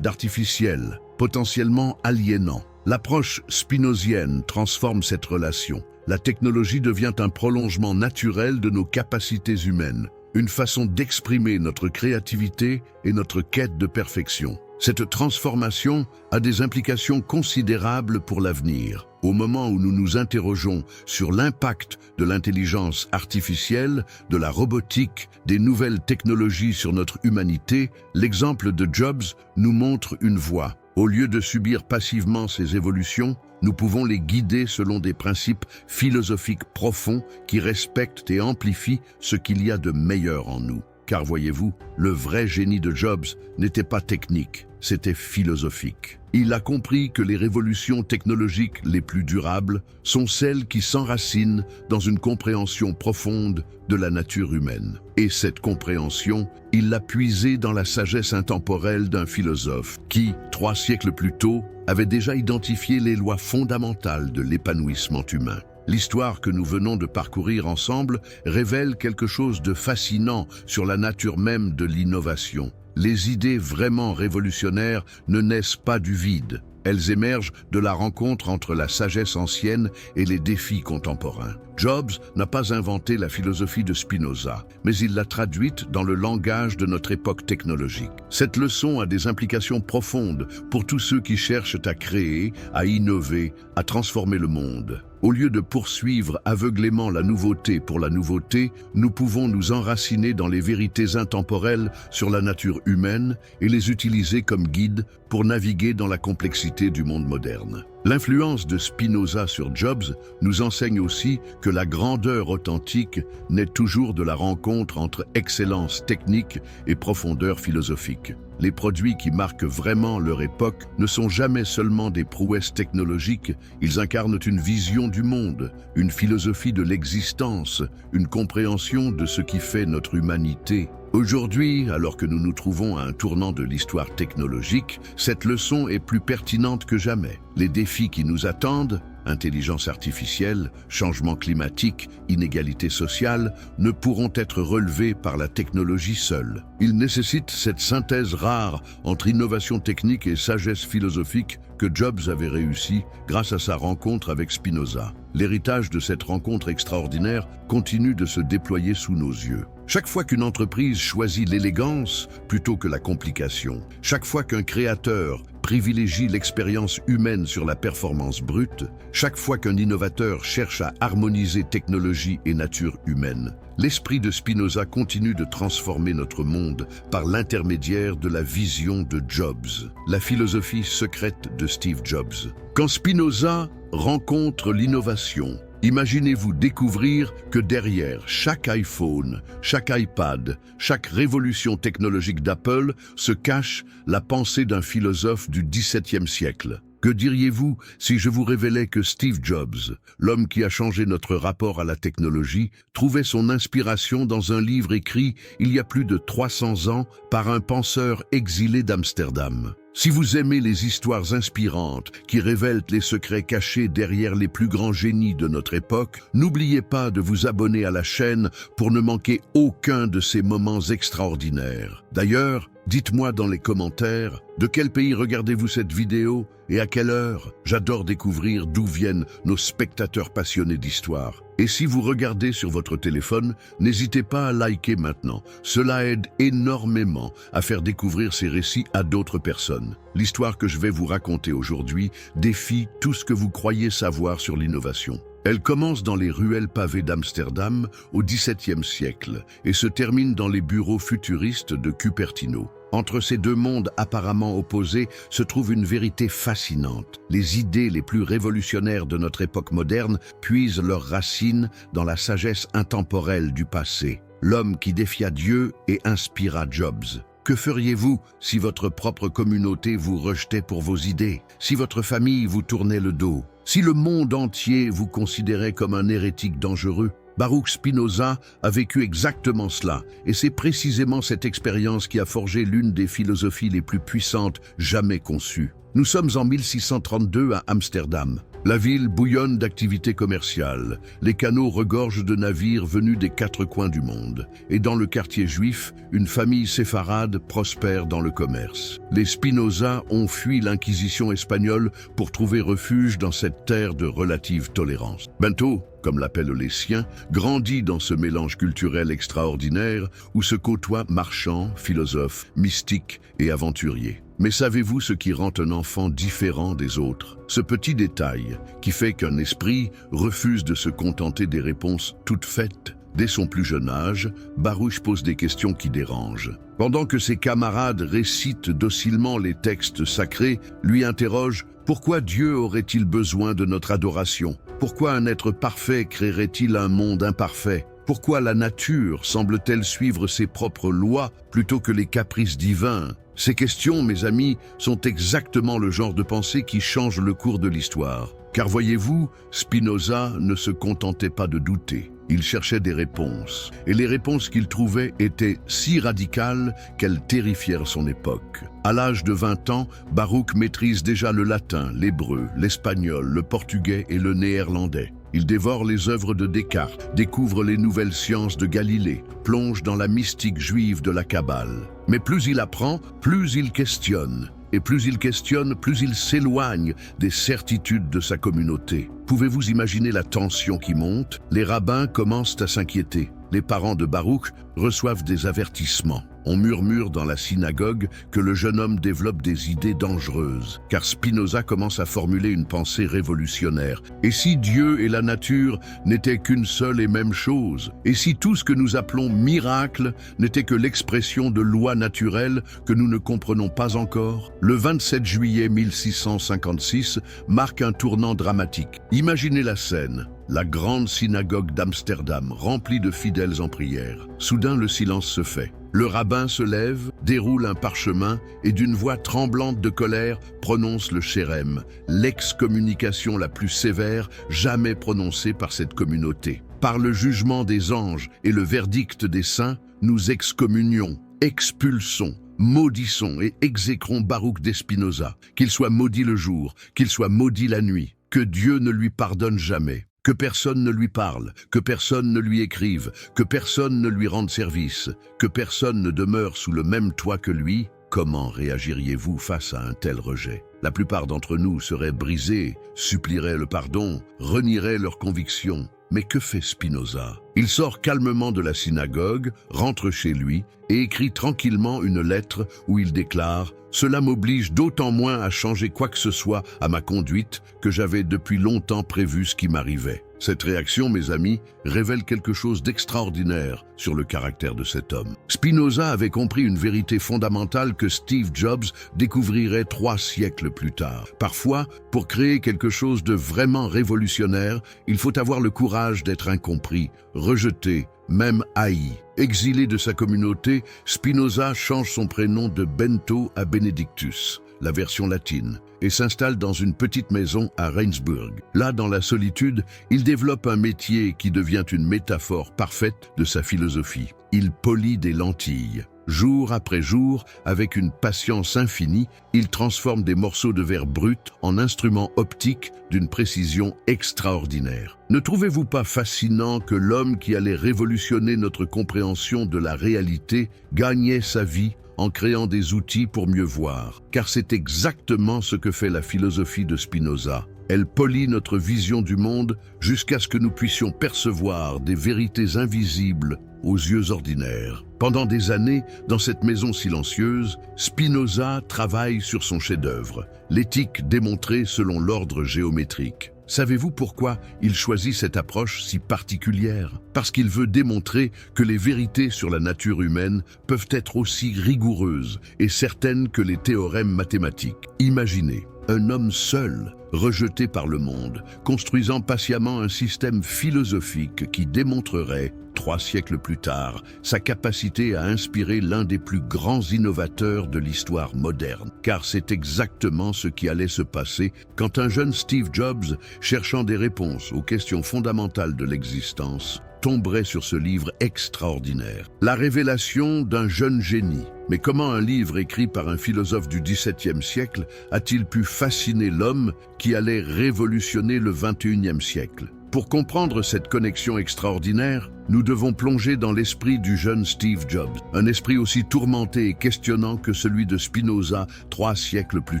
d'artificiel, potentiellement aliénant. L'approche spinozienne transforme cette relation. La technologie devient un prolongement naturel de nos capacités humaines, une façon d'exprimer notre créativité et notre quête de perfection. Cette transformation a des implications considérables pour l'avenir. Au moment où nous nous interrogeons sur l'impact de l'intelligence artificielle, de la robotique, des nouvelles technologies sur notre humanité, l'exemple de Jobs nous montre une voie. Au lieu de subir passivement ces évolutions, nous pouvons les guider selon des principes philosophiques profonds qui respectent et amplifient ce qu'il y a de meilleur en nous. Car voyez-vous, le vrai génie de Jobs n'était pas technique, c'était philosophique. Il a compris que les révolutions technologiques les plus durables sont celles qui s'enracinent dans une compréhension profonde de la nature humaine. Et cette compréhension, il l'a puisée dans la sagesse intemporelle d'un philosophe qui, 3 siècles plus tôt, avait déjà identifié les lois fondamentales de l'épanouissement humain. L'histoire que nous venons de parcourir ensemble révèle quelque chose de fascinant sur la nature même de l'innovation. Les idées vraiment révolutionnaires ne naissent pas du vide. Elles émergent de la rencontre entre la sagesse ancienne et les défis contemporains. Jobs n'a pas inventé la philosophie de Spinoza, mais il l'a traduite dans le langage de notre époque technologique. Cette leçon a des implications profondes pour tous ceux qui cherchent à créer, à innover, à transformer le monde. Au lieu de poursuivre aveuglément la nouveauté pour la nouveauté, nous pouvons nous enraciner dans les vérités intemporelles sur la nature humaine et les utiliser comme guide pour naviguer dans la complexité du monde moderne. L'influence de Spinoza sur Jobs nous enseigne aussi que la grandeur authentique naît toujours de la rencontre entre excellence technique et profondeur philosophique. Les produits qui marquent vraiment leur époque ne sont jamais seulement des prouesses technologiques, ils incarnent une vision du monde, une philosophie de l'existence, une compréhension de ce qui fait notre humanité. Aujourd'hui, alors que nous nous trouvons à un tournant de l'histoire technologique, cette leçon est plus pertinente que jamais. Les défis qui nous attendent, intelligence artificielle, changement climatique, inégalité sociale, ne pourront être relevés par la technologie seule. Ils nécessitent cette synthèse rare entre innovation technique et sagesse philosophique que Jobs avait réussi grâce à sa rencontre avec Spinoza. L'héritage de cette rencontre extraordinaire continue de se déployer sous nos yeux. Chaque fois qu'une entreprise choisit l'élégance plutôt que la complication, chaque fois qu'un créateur privilégie l'expérience humaine sur la performance brute, chaque fois qu'un innovateur cherche à harmoniser technologie et nature humaine, l'esprit de Spinoza continue de transformer notre monde par l'intermédiaire de la vision de Jobs, la philosophie secrète de Steve Jobs. Quand Spinoza rencontre l'innovation, imaginez-vous découvrir que derrière chaque iPhone, chaque iPad, chaque révolution technologique d'Apple se cache la pensée d'un philosophe du XVIIe siècle. Que diriez-vous si je vous révélais que Steve Jobs, l'homme qui a changé notre rapport à la technologie, trouvait son inspiration dans un livre écrit il y a plus de 300 ans par un penseur exilé d'Amsterdam? Si vous aimez les histoires inspirantes qui révèlent les secrets cachés derrière les plus grands génies de notre époque, n'oubliez pas de vous abonner à la chaîne pour ne manquer aucun de ces moments extraordinaires. D'ailleurs, dites-moi dans les commentaires, de quel pays regardez-vous cette vidéo et à quelle heure? J'adore découvrir d'où viennent nos spectateurs passionnés d'histoire. Et si vous regardez sur votre téléphone, n'hésitez pas à liker maintenant. Cela aide énormément à faire découvrir ces récits à d'autres personnes. L'histoire que je vais vous raconter aujourd'hui défie tout ce que vous croyez savoir sur l'innovation. Elle commence dans les ruelles pavées d'Amsterdam au XVIIe siècle et se termine dans les bureaux futuristes de Cupertino. Entre ces deux mondes apparemment opposés se trouve une vérité fascinante. Les idées les plus révolutionnaires de notre époque moderne puisent leurs racines dans la sagesse intemporelle du passé. L'homme qui défia Dieu et inspira Jobs. Que feriez-vous si votre propre communauté vous rejetait pour vos idées? Si votre famille vous tournait le dos? Si le monde entier vous considérait comme un hérétique dangereux? Baruch Spinoza a vécu exactement cela, et c'est précisément cette expérience qui a forgé l'une des philosophies les plus puissantes jamais conçues. Nous sommes en 1632 à Amsterdam. La ville bouillonne d'activités commerciales. Les canaux regorgent de navires venus des quatre coins du monde. Et dans le quartier juif, une famille séfarade prospère dans le commerce. Les Spinoza ont fui l'inquisition espagnole pour trouver refuge dans cette terre de relative tolérance. Bento, comme l'appellent les siens, grandit dans ce mélange culturel extraordinaire où se côtoient marchands, philosophes, mystiques et aventuriers. Mais savez-vous ce qui rend un enfant différent des autres? Ce petit détail qui fait qu'un esprit refuse de se contenter des réponses toutes faites. Dès son plus jeune âge, Baruch pose des questions qui dérangent. Pendant que ses camarades récitent docilement les textes sacrés, lui interroge « Pourquoi Dieu aurait-il besoin de notre adoration? Pourquoi un être parfait créerait-il un monde imparfait? Pourquoi la nature semble-t-elle suivre ses propres lois plutôt que les caprices divins ?» Ces questions, mes amis, sont exactement le genre de pensée qui change le cours de l'histoire. Car voyez-vous, Spinoza ne se contentait pas de douter. Il cherchait des réponses. Et les réponses qu'il trouvait étaient si radicales qu'elles terrifièrent son époque. À l'âge de 20 ans, Baruch maîtrise déjà le latin, l'hébreu, l'espagnol, le portugais et le néerlandais. Il dévore les œuvres de Descartes, découvre les nouvelles sciences de Galilée, plonge dans la mystique juive de la Kabbale. Mais plus il apprend, plus il questionne. Et plus il questionne, plus il s'éloigne des certitudes de sa communauté. Pouvez-vous imaginer la tension qui monte? Les rabbins commencent à s'inquiéter. Les parents de Baruch reçoivent des avertissements. On murmure dans la synagogue que le jeune homme développe des idées dangereuses, car Spinoza commence à formuler une pensée révolutionnaire. Et si Dieu et la nature n'étaient qu'une seule et même chose? Et si tout ce que nous appelons miracle n'était que l'expression de lois naturelles que nous ne comprenons pas encore? Le 27 juillet 1656 marque un tournant dramatique. Imaginez la scène. La grande synagogue d'Amsterdam, remplie de fidèles en prière. Soudain, le silence se fait. Le rabbin se lève, déroule un parchemin et d'une voix tremblante de colère prononce le chérem, l'excommunication la plus sévère jamais prononcée par cette communauté. Par le jugement des anges et le verdict des saints, nous excommunions, expulsons, maudissons et exécrons Baruch de Spinoza, qu'il soit maudit le jour, qu'il soit maudit la nuit, que Dieu ne lui pardonne jamais. Que personne ne lui parle, que personne ne lui écrive, que personne ne lui rende service, que personne ne demeure sous le même toit que lui, comment réagiriez-vous face à un tel rejet? La plupart d'entre nous seraient brisés, supplieraient le pardon, renieraient leurs convictions. Mais que fait Spinoza? Il sort calmement de la synagogue, rentre chez lui et écrit tranquillement une lettre où il déclare « Cela m'oblige d'autant moins à changer quoi que ce soit à ma conduite que j'avais depuis longtemps prévu ce qui m'arrivait. » Cette réaction, mes amis, révèle quelque chose d'extraordinaire sur le caractère de cet homme. Spinoza avait compris une vérité fondamentale que Steve Jobs découvrirait 3 siècles plus tard. Parfois, pour créer quelque chose de vraiment révolutionnaire, il faut avoir le courage d'être incompris, rejeté, même haï. Exilé de sa communauté, Spinoza change son prénom de Bento à Benedictus, la version latine, et s'installe dans une petite maison à Regensburg. Là, dans la solitude, il développe un métier qui devient une métaphore parfaite de sa philosophie. Il polit des lentilles. Jour après jour, avec une patience infinie, il transforme des morceaux de verre brut en instruments optiques d'une précision extraordinaire. Ne trouvez-vous pas fascinant que l'homme qui allait révolutionner notre compréhension de la réalité gagnait sa vie en créant des outils pour mieux voir? Car c'est exactement ce que fait la philosophie de Spinoza. Elle polit notre vision du monde jusqu'à ce que nous puissions percevoir des vérités invisibles aux yeux ordinaires. Pendant des années, dans cette maison silencieuse, Spinoza travaille sur son chef-d'œuvre, l'éthique démontrée selon l'ordre géométrique. Savez-vous pourquoi il choisit cette approche si particulière? Parce qu'il veut démontrer que les vérités sur la nature humaine peuvent être aussi rigoureuses et certaines que les théorèmes mathématiques. Imaginez un homme seul, rejeté par le monde, construisant patiemment un système philosophique qui démontrerait, 3 siècles plus tard, sa capacité à inspirer l'un des plus grands innovateurs de l'histoire moderne. Car c'est exactement ce qui allait se passer quand un jeune Steve Jobs, cherchant des réponses aux questions fondamentales de l'existence, tomberait sur ce livre extraordinaire. La révélation d'un jeune génie. Mais comment un livre écrit par un philosophe du XVIIe siècle a-t-il pu fasciner l'homme qui allait révolutionner le XXIe siècle? Pour comprendre cette connexion extraordinaire, nous devons plonger dans l'esprit du jeune Steve Jobs, un esprit aussi tourmenté et questionnant que celui de Spinoza 3 siècles plus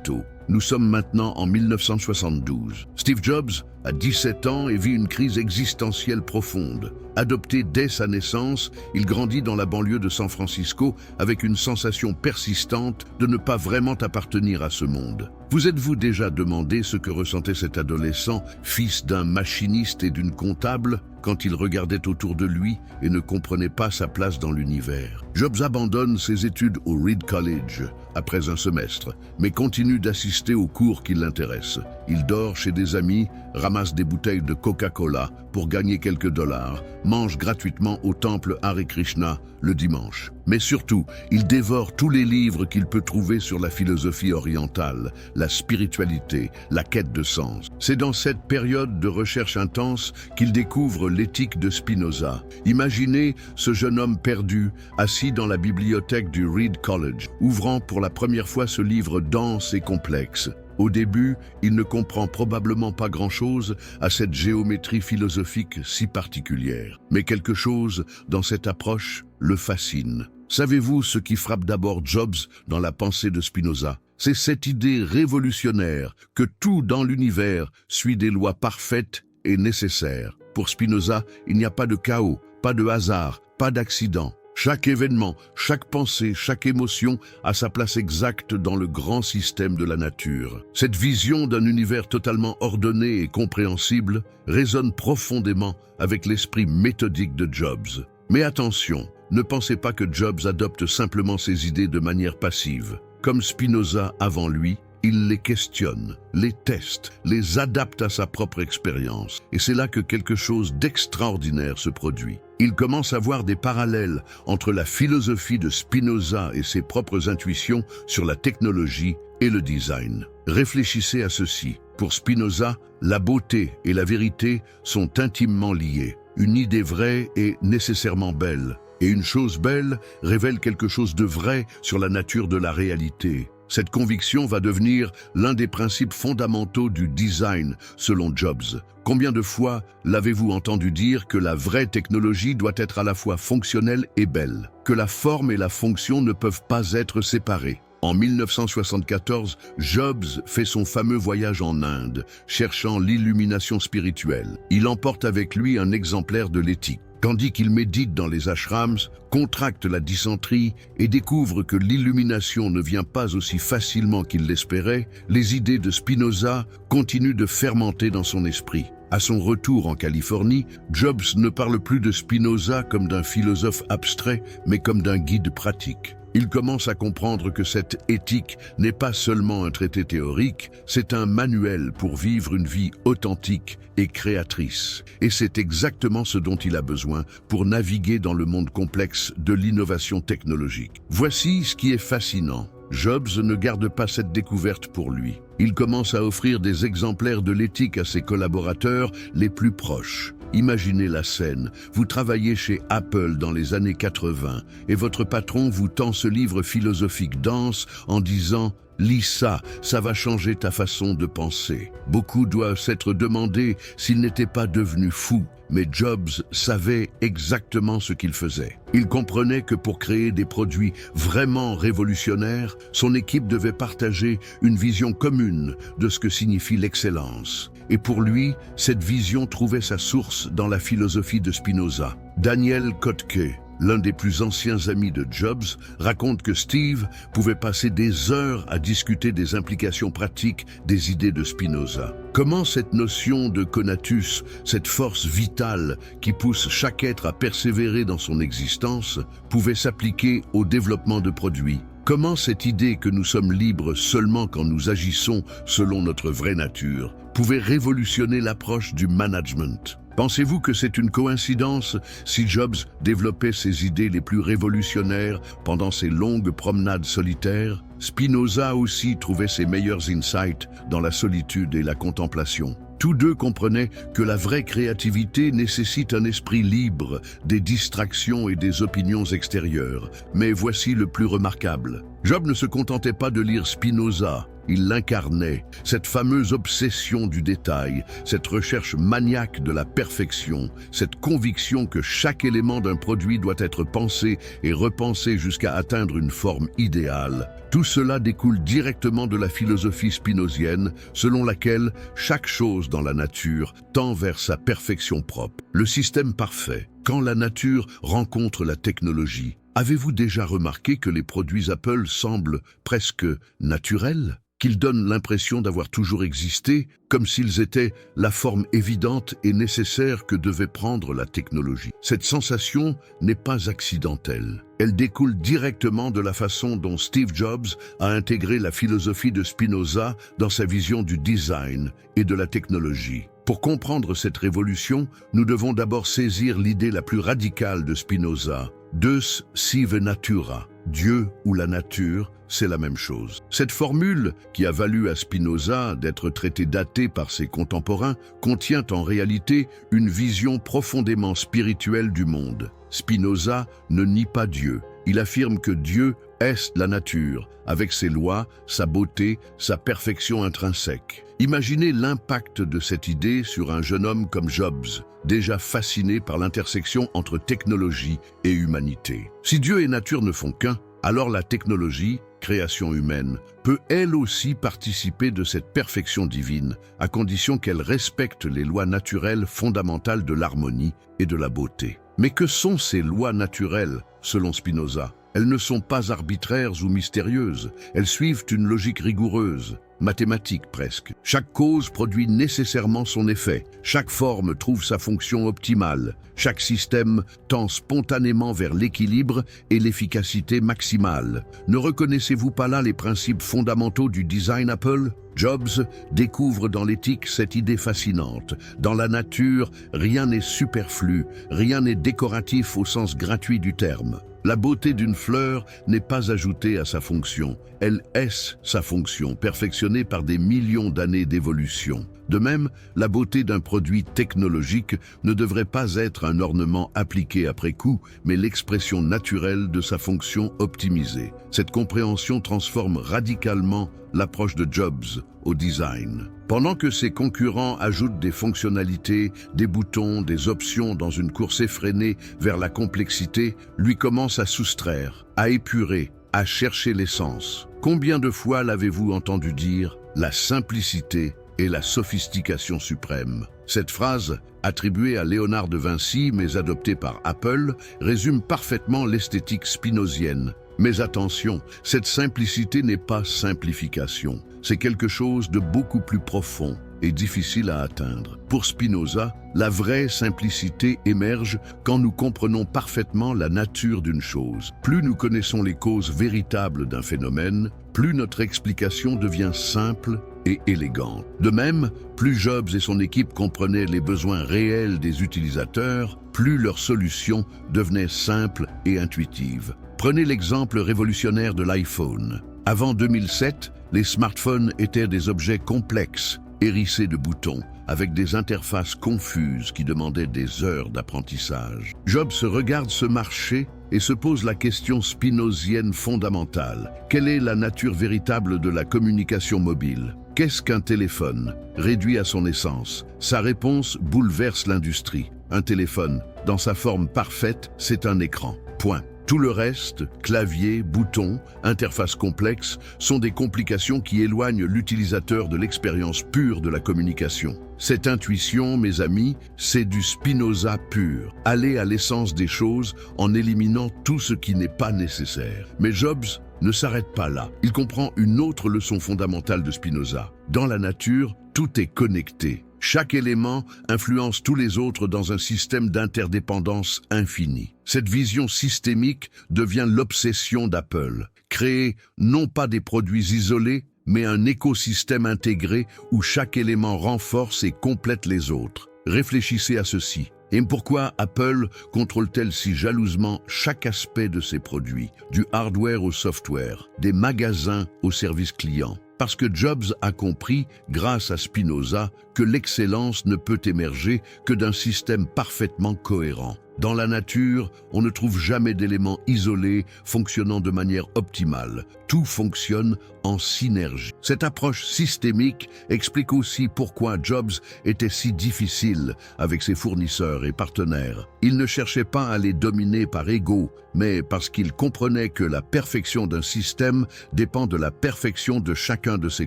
tôt. Nous sommes maintenant en 1972. Steve Jobs a 17 ans et vit une crise existentielle profonde. Adopté dès sa naissance, il grandit dans la banlieue de San Francisco avec une sensation persistante de ne pas vraiment appartenir à ce monde. Vous êtes-vous déjà demandé ce que ressentait cet adolescent, fils d'un machiniste et d'une comptable, quand il regardait autour de lui et ne comprenait pas sa place dans l'univers? Jobs abandonne ses études au Reed College après un semestre, mais continue d'assister aux cours qui l'intéressent. Il dort chez des amis, ramasse des bouteilles de Coca-Cola pour gagner quelques dollars, mange gratuitement au temple Hare Krishna le dimanche. Mais surtout, il dévore tous les livres qu'il peut trouver sur la philosophie orientale, la spiritualité, la quête de sens. C'est dans cette période de recherche intense qu'il découvre l'éthique de Spinoza. Imaginez ce jeune homme perdu, assis dans la bibliothèque du Reed College, ouvrant pour la première fois ce livre dense et complexe. Au début, il ne comprend probablement pas grand-chose à cette géométrie philosophique si particulière. Mais quelque chose dans cette approche le fascine. Savez-vous ce qui frappe d'abord Jobs dans la pensée de Spinoza? C'est cette idée révolutionnaire que tout dans l'univers suit des lois parfaites et nécessaires. Pour Spinoza, il n'y a pas de chaos, pas de hasard, pas d'accident. Chaque événement, chaque pensée, chaque émotion a sa place exacte dans le grand système de la nature. Cette vision d'un univers totalement ordonné et compréhensible résonne profondément avec l'esprit méthodique de Jobs. Mais attention, ne pensez pas que Jobs adopte simplement ses idées de manière passive. Comme Spinoza avant lui, il les questionne, les teste, les adapte à sa propre expérience. Et c'est là que quelque chose d'extraordinaire se produit. Il commence à voir des parallèles entre la philosophie de Spinoza et ses propres intuitions sur la technologie et le design. Réfléchissez à ceci. Pour Spinoza, la beauté et la vérité sont intimement liées. Une idée vraie est nécessairement belle. Et une chose belle révèle quelque chose de vrai sur la nature de la réalité. Cette conviction va devenir l'un des principes fondamentaux du design, selon Jobs. Combien de fois l'avez-vous entendu dire que la vraie technologie doit être à la fois fonctionnelle et belle, que la forme et la fonction ne peuvent pas être séparées? En 1974, Jobs fait son fameux voyage en Inde, cherchant l'illumination spirituelle. Il emporte avec lui un exemplaire de l'éthique. Tandis qu'il médite dans les ashrams, contracte la dysenterie et découvre que l'illumination ne vient pas aussi facilement qu'il l'espérait, les idées de Spinoza continuent de fermenter dans son esprit. À son retour en Californie, Jobs ne parle plus de Spinoza comme d'un philosophe abstrait, mais comme d'un guide pratique. Il commence à comprendre que cette éthique n'est pas seulement un traité théorique, c'est un manuel pour vivre une vie authentique et créatrice. Et c'est exactement ce dont il a besoin pour naviguer dans le monde complexe de l'innovation technologique. Voici ce qui est fascinant. Jobs ne garde pas cette découverte pour lui. Il commence à offrir des exemplaires de l'éthique à ses collaborateurs les plus proches. Imaginez la scène, vous travaillez chez Apple dans les années 80 et votre patron vous tend ce livre philosophique dense en disant « Lis ça, ça va changer ta façon de penser ». Beaucoup doivent s'être demandé s'il n'était pas devenu fou, mais Jobs savait exactement ce qu'il faisait. Il comprenait que pour créer des produits vraiment révolutionnaires, son équipe devait partager une vision commune de ce que signifie l'excellence. Et pour lui, cette vision trouvait sa source dans la philosophie de Spinoza. Daniel Kottke, l'un des plus anciens amis de Jobs, raconte que Steve pouvait passer des heures à discuter des implications pratiques des idées de Spinoza. Comment cette notion de conatus, cette force vitale qui pousse chaque être à persévérer dans son existence, pouvait s'appliquer au développement de produits? Comment cette idée que nous sommes libres seulement quand nous agissons selon notre vraie nature pouvait révolutionner l'approche du management? Pensez-vous que c'est une coïncidence si Jobs développait ses idées les plus révolutionnaires pendant ses longues promenades solitaires? Spinoza aussi trouvait ses meilleurs insights dans la solitude et la contemplation. Tous deux comprenaient que la vraie créativité nécessite un esprit libre des distractions et des opinions extérieures. Mais voici le plus remarquable. Job ne se contentait pas de lire Spinoza, il l'incarnait, cette fameuse obsession du détail, cette recherche maniaque de la perfection, cette conviction que chaque élément d'un produit doit être pensé et repensé jusqu'à atteindre une forme idéale. Tout cela découle directement de la philosophie spinozienne, selon laquelle chaque chose dans la nature tend vers sa perfection propre. Le système parfait, quand la nature rencontre la technologie. Avez-vous déjà remarqué que les produits Apple semblent presque naturels ? Qu'ils donnent l'impression d'avoir toujours existé, comme s'ils étaient la forme évidente et nécessaire que devait prendre la technologie. Cette sensation n'est pas accidentelle. Elle découle directement de la façon dont Steve Jobs a intégré la philosophie de Spinoza dans sa vision du design et de la technologie. Pour comprendre cette révolution, nous devons d'abord saisir l'idée la plus radicale de Spinoza, Deus sive natura, Dieu ou la nature, c'est la même chose. Cette formule, qui a valu à Spinoza d'être traité d'athée par ses contemporains, contient en réalité une vision profondément spirituelle du monde. Spinoza ne nie pas Dieu. Il affirme que Dieu est la nature, avec ses lois, sa beauté, sa perfection intrinsèque. Imaginez l'impact de cette idée sur un jeune homme comme Jobs, déjà fasciné par l'intersection entre technologie et humanité. Si Dieu et nature ne font qu'un, alors la technologie, création humaine, peut elle aussi participer de cette perfection divine, à condition qu'elle respecte les lois naturelles fondamentales de l'harmonie et de la beauté. Mais que sont ces lois naturelles, selon Spinoza? Elles ne sont pas arbitraires ou mystérieuses, elles suivent une logique rigoureuse, mathématique presque. Chaque cause produit nécessairement son effet, chaque forme trouve sa fonction optimale, chaque système tend spontanément vers l'équilibre et l'efficacité maximale. Ne reconnaissez-vous pas là les principes fondamentaux du design Apple? Jobs découvre dans l'éthique cette idée fascinante. Dans la nature, rien n'est superflu, rien n'est décoratif au sens gratuit du terme. La beauté d'une fleur n'est pas ajoutée à sa fonction, elle est sa fonction, perfectionnée par des millions d'années d'évolution. De même, la beauté d'un produit technologique ne devrait pas être un ornement appliqué après coup, mais l'expression naturelle de sa fonction optimisée. Cette compréhension transforme radicalement l'approche de Jobs au design. Pendant que ses concurrents ajoutent des fonctionnalités, des boutons, des options dans une course effrénée vers la complexité, lui commence à soustraire, à épurer, à chercher l'essence. Combien de fois l'avez-vous entendu dire « la simplicité est la sophistication suprême ». Cette phrase, attribuée à Léonard de Vinci mais adoptée par Apple, résume parfaitement l'esthétique spinozienne. Mais attention, cette simplicité n'est pas simplification. C'est quelque chose de beaucoup plus profond et difficile à atteindre. Pour Spinoza, la vraie simplicité émerge quand nous comprenons parfaitement la nature d'une chose. Plus nous connaissons les causes véritables d'un phénomène, plus notre explication devient simple et élégante. De même, plus Jobs et son équipe comprenaient les besoins réels des utilisateurs, plus leurs solutions devenaient simples et intuitives. Prenez l'exemple révolutionnaire de l'iPhone. Avant 2007, les smartphones étaient des objets complexes, hérissés de boutons, avec des interfaces confuses qui demandaient des heures d'apprentissage. Jobs regarde ce marché et se pose la question spinozienne fondamentale. Quelle est la nature véritable de la communication mobile? Qu'est-ce qu'un téléphone? Réduit à son essence, sa réponse bouleverse l'industrie. Un téléphone, dans sa forme parfaite, c'est un écran. Point. Tout le reste, clavier, boutons, interface complexe, sont des complications qui éloignent l'utilisateur de l'expérience pure de la communication. Cette intuition, mes amis, c'est du Spinoza pur. Aller à l'essence des choses en éliminant tout ce qui n'est pas nécessaire. Mais Jobs ne s'arrête pas là. Il comprend une autre leçon fondamentale de Spinoza. Dans la nature, tout est connecté. Chaque élément influence tous les autres dans un système d'interdépendance infinie. Cette vision systémique devient l'obsession d'Apple. Créer non pas des produits isolés, mais un écosystème intégré où chaque élément renforce et complète les autres. Réfléchissez à ceci. Et pourquoi Apple contrôle-t-elle si jalousement chaque aspect de ses produits, du hardware au software, des magasins au service client? Parce que Jobs a compris, grâce à Spinoza, que l'excellence ne peut émerger que d'un système parfaitement cohérent. Dans la nature, on ne trouve jamais d'éléments isolés fonctionnant de manière optimale. Tout fonctionne en synergie. Cette approche systémique explique aussi pourquoi Jobs était si difficile avec ses fournisseurs et partenaires. Il ne cherchait pas à les dominer par ego, mais parce qu'il comprenait que la perfection d'un système dépend de la perfection de chacun de ses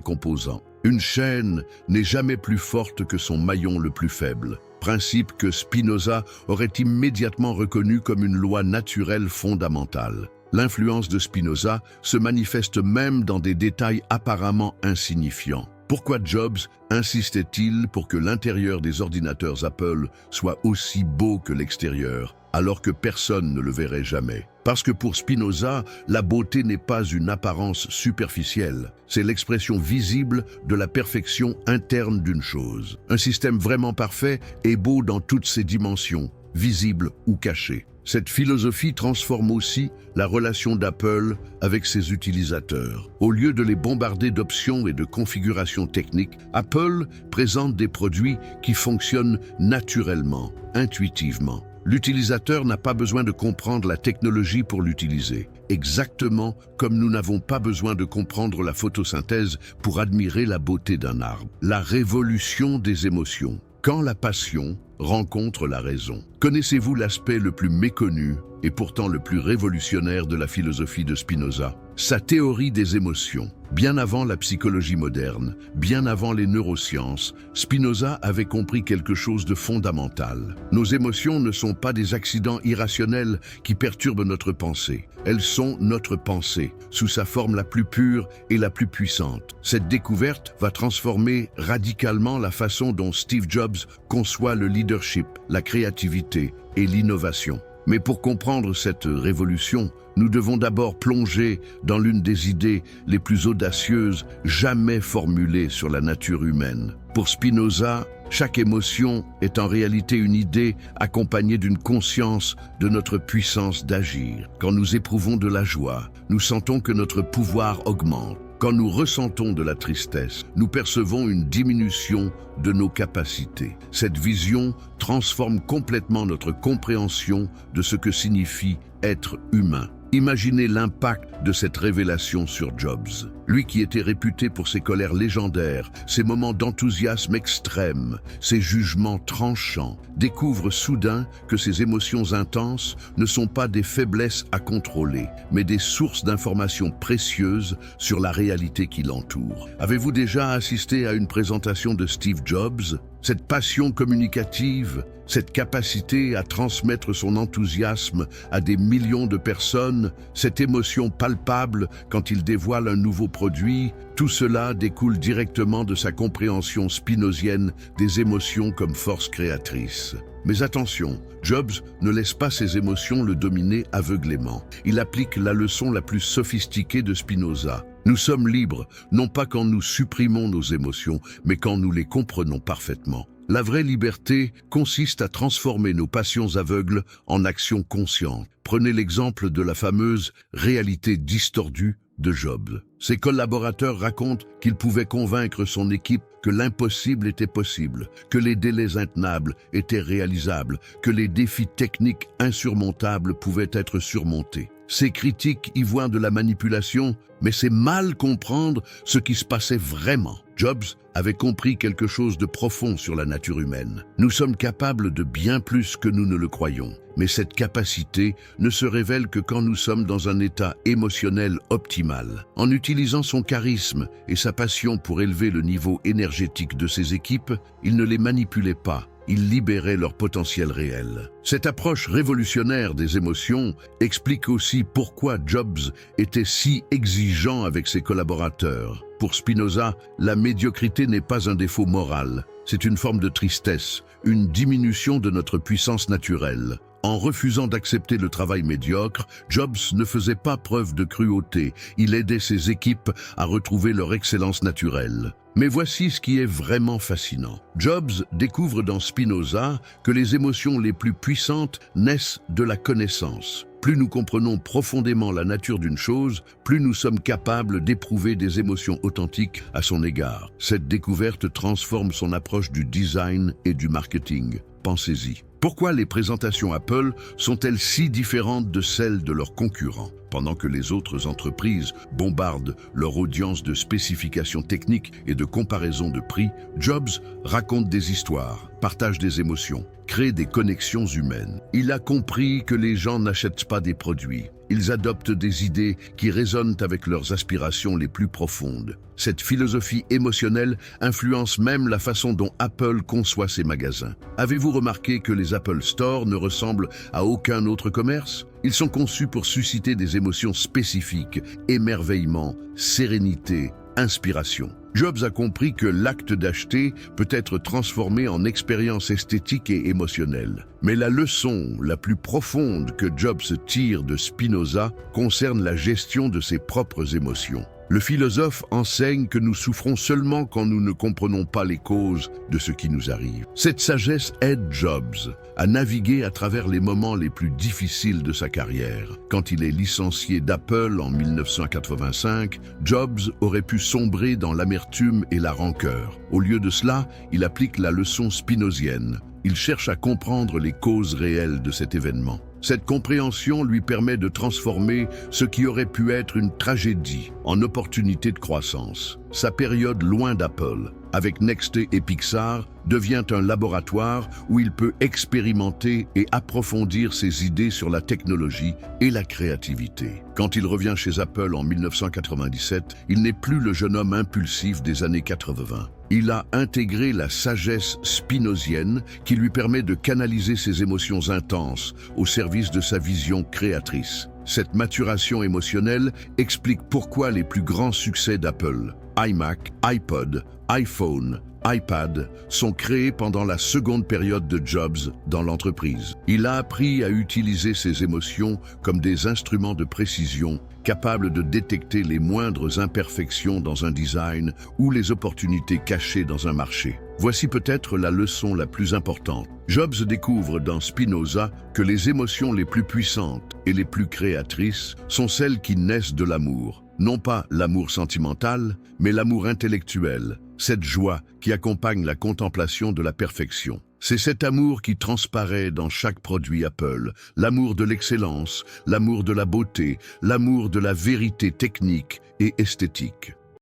composants. Une chaîne n'est jamais plus forte que son maillon le plus faible. Principe que Spinoza aurait immédiatement reconnu comme une loi naturelle fondamentale. L'influence de Spinoza se manifeste même dans des détails apparemment insignifiants. Pourquoi Jobs insistait-il pour que l'intérieur des ordinateurs Apple soit aussi beau que l'extérieur, alors que personne ne le verrait jamais? Parce que pour Spinoza, la beauté n'est pas une apparence superficielle, c'est l'expression visible de la perfection interne d'une chose. Un système vraiment parfait est beau dans toutes ses dimensions, visibles ou cachées. Cette philosophie transforme aussi la relation d'Apple avec ses utilisateurs. Au lieu de les bombarder d'options et de configurations techniques, Apple présente des produits qui fonctionnent naturellement, intuitivement. L'utilisateur n'a pas besoin de comprendre la technologie pour l'utiliser, exactement comme nous n'avons pas besoin de comprendre la photosynthèse pour admirer la beauté d'un arbre. La révolution des émotions. Quand la passion rencontre la raison. Connaissez-vous l'aspect le plus méconnu et pourtant le plus révolutionnaire de la philosophie de Spinoza? Sa théorie des émotions. Bien avant la psychologie moderne, bien avant les neurosciences, Spinoza avait compris quelque chose de fondamental. Nos émotions ne sont pas des accidents irrationnels qui perturbent notre pensée. Elles sont notre pensée, sous sa forme la plus pure et la plus puissante. Cette découverte va transformer radicalement la façon dont Steve Jobs conçoit le leadership, la créativité et l'innovation. Mais pour comprendre cette révolution, nous devons d'abord plonger dans l'une des idées les plus audacieuses jamais formulées sur la nature humaine. Pour Spinoza, chaque émotion est en réalité une idée accompagnée d'une conscience de notre puissance d'agir. Quand nous éprouvons de la joie, nous sentons que notre pouvoir augmente. Quand nous ressentons de la tristesse, nous percevons une diminution de nos capacités. Cette vision transforme complètement notre compréhension de ce que signifie être humain. Imaginez l'impact de cette révélation sur Jobs. Lui qui était réputé pour ses colères légendaires, ses moments d'enthousiasme extrême, ses jugements tranchants, découvre soudain que ses émotions intenses ne sont pas des faiblesses à contrôler, mais des sources d'informations précieuses sur la réalité qui l'entoure. Avez-vous déjà assisté à une présentation de Steve Jobs? Cette passion communicative, cette capacité à transmettre son enthousiasme à des millions de personnes, cette émotion palpable quand il dévoile un nouveau produit, tout cela découle directement de sa compréhension spinozienne des émotions comme force créatrice. Mais attention, Jobs ne laisse pas ses émotions le dominer aveuglément. Il applique la leçon la plus sophistiquée de Spinoza. Nous sommes libres, non pas quand nous supprimons nos émotions, mais quand nous les comprenons parfaitement. La vraie liberté consiste à transformer nos passions aveugles en actions conscientes. Prenez l'exemple de la fameuse réalité distordue de Job. Ses collaborateurs racontent qu'il pouvait convaincre son équipe que l'impossible était possible, que les délais intenables étaient réalisables, que les défis techniques insurmontables pouvaient être surmontés. Ces critiques y voient de la manipulation, mais c'est mal comprendre ce qui se passait vraiment. Jobs avait compris quelque chose de profond sur la nature humaine. Nous sommes capables de bien plus que nous ne le croyons, mais cette capacité ne se révèle que quand nous sommes dans un état émotionnel optimal. En utilisant son charisme et sa passion pour élever le niveau énergétique de ses équipes, il ne les manipulait pas. Il libérait leur potentiel réel. Cette approche révolutionnaire des émotions explique aussi pourquoi Jobs était si exigeant avec ses collaborateurs. Pour Spinoza, la médiocrité n'est pas un défaut moral, c'est une forme de tristesse, une diminution de notre puissance naturelle. En refusant d'accepter le travail médiocre, Jobs ne faisait pas preuve de cruauté, il aidait ses équipes à retrouver leur excellence naturelle. Mais voici ce qui est vraiment fascinant. Jobs découvre dans Spinoza que les émotions les plus puissantes naissent de la connaissance. Plus nous comprenons profondément la nature d'une chose, plus nous sommes capables d'éprouver des émotions authentiques à son égard. Cette découverte transforme son approche du design et du marketing. Pensez-y. Pourquoi les présentations Apple sont-elles si différentes de celles de leurs concurrents? Pendant que les autres entreprises bombardent leur audience de spécifications techniques et de comparaisons de prix, Jobs raconte des histoires, partage des émotions, crée des connexions humaines. Il a compris que les gens n'achètent pas des produits. Ils adoptent des idées qui résonnent avec leurs aspirations les plus profondes. Cette philosophie émotionnelle influence même la façon dont Apple conçoit ses magasins. Avez-vous remarqué que les Apple Store ne ressemblent à aucun autre commerce? Ils sont conçus pour susciter des émotions spécifiques, émerveillement, sérénité, inspiration. Jobs a compris que l'acte d'acheter peut être transformé en expérience esthétique et émotionnelle. Mais la leçon la plus profonde que Jobs tire de Spinoza concerne la gestion de ses propres émotions. Le philosophe enseigne que nous souffrons seulement quand nous ne comprenons pas les causes de ce qui nous arrive. Cette sagesse aide Jobs à naviguer à travers les moments les plus difficiles de sa carrière. Quand il est licencié d'Apple en 1985, Jobs aurait pu sombrer dans l'amertume et la rancœur. Au lieu de cela, il applique la leçon spinozienne. Il cherche à comprendre les causes réelles de cet événement. Cette compréhension lui permet de transformer ce qui aurait pu être une tragédie en opportunité de croissance. Sa période loin d'Apple, avec Next et Pixar, devient un laboratoire où il peut expérimenter et approfondir ses idées sur la technologie et la créativité. Quand il revient chez Apple en 1997, il n'est plus le jeune homme impulsif des années 80. Il a intégré la sagesse spinozienne qui lui permet de canaliser ses émotions intenses au service de sa vision créatrice. Cette maturation émotionnelle explique pourquoi les plus grands succès d'Apple, iMac, iPod, iPhone, iPad, sont créés pendant la seconde période de Jobs dans l'entreprise. Il a appris à utiliser ses émotions comme des instruments de précision, capables de détecter les moindres imperfections dans un design ou les opportunités cachées dans un marché. Voici peut-être la leçon la plus importante. Jobs découvre dans Spinoza que les émotions les plus puissantes et les plus créatrices sont celles qui naissent de l'amour. Non pas l'amour sentimental, mais l'amour intellectuel, cette joie qui accompagne la contemplation de la perfection. C'est cet amour qui transparaît dans chaque produit Apple, l'amour de l'excellence, l'amour de la beauté, l'amour de la vérité technique et esthétique.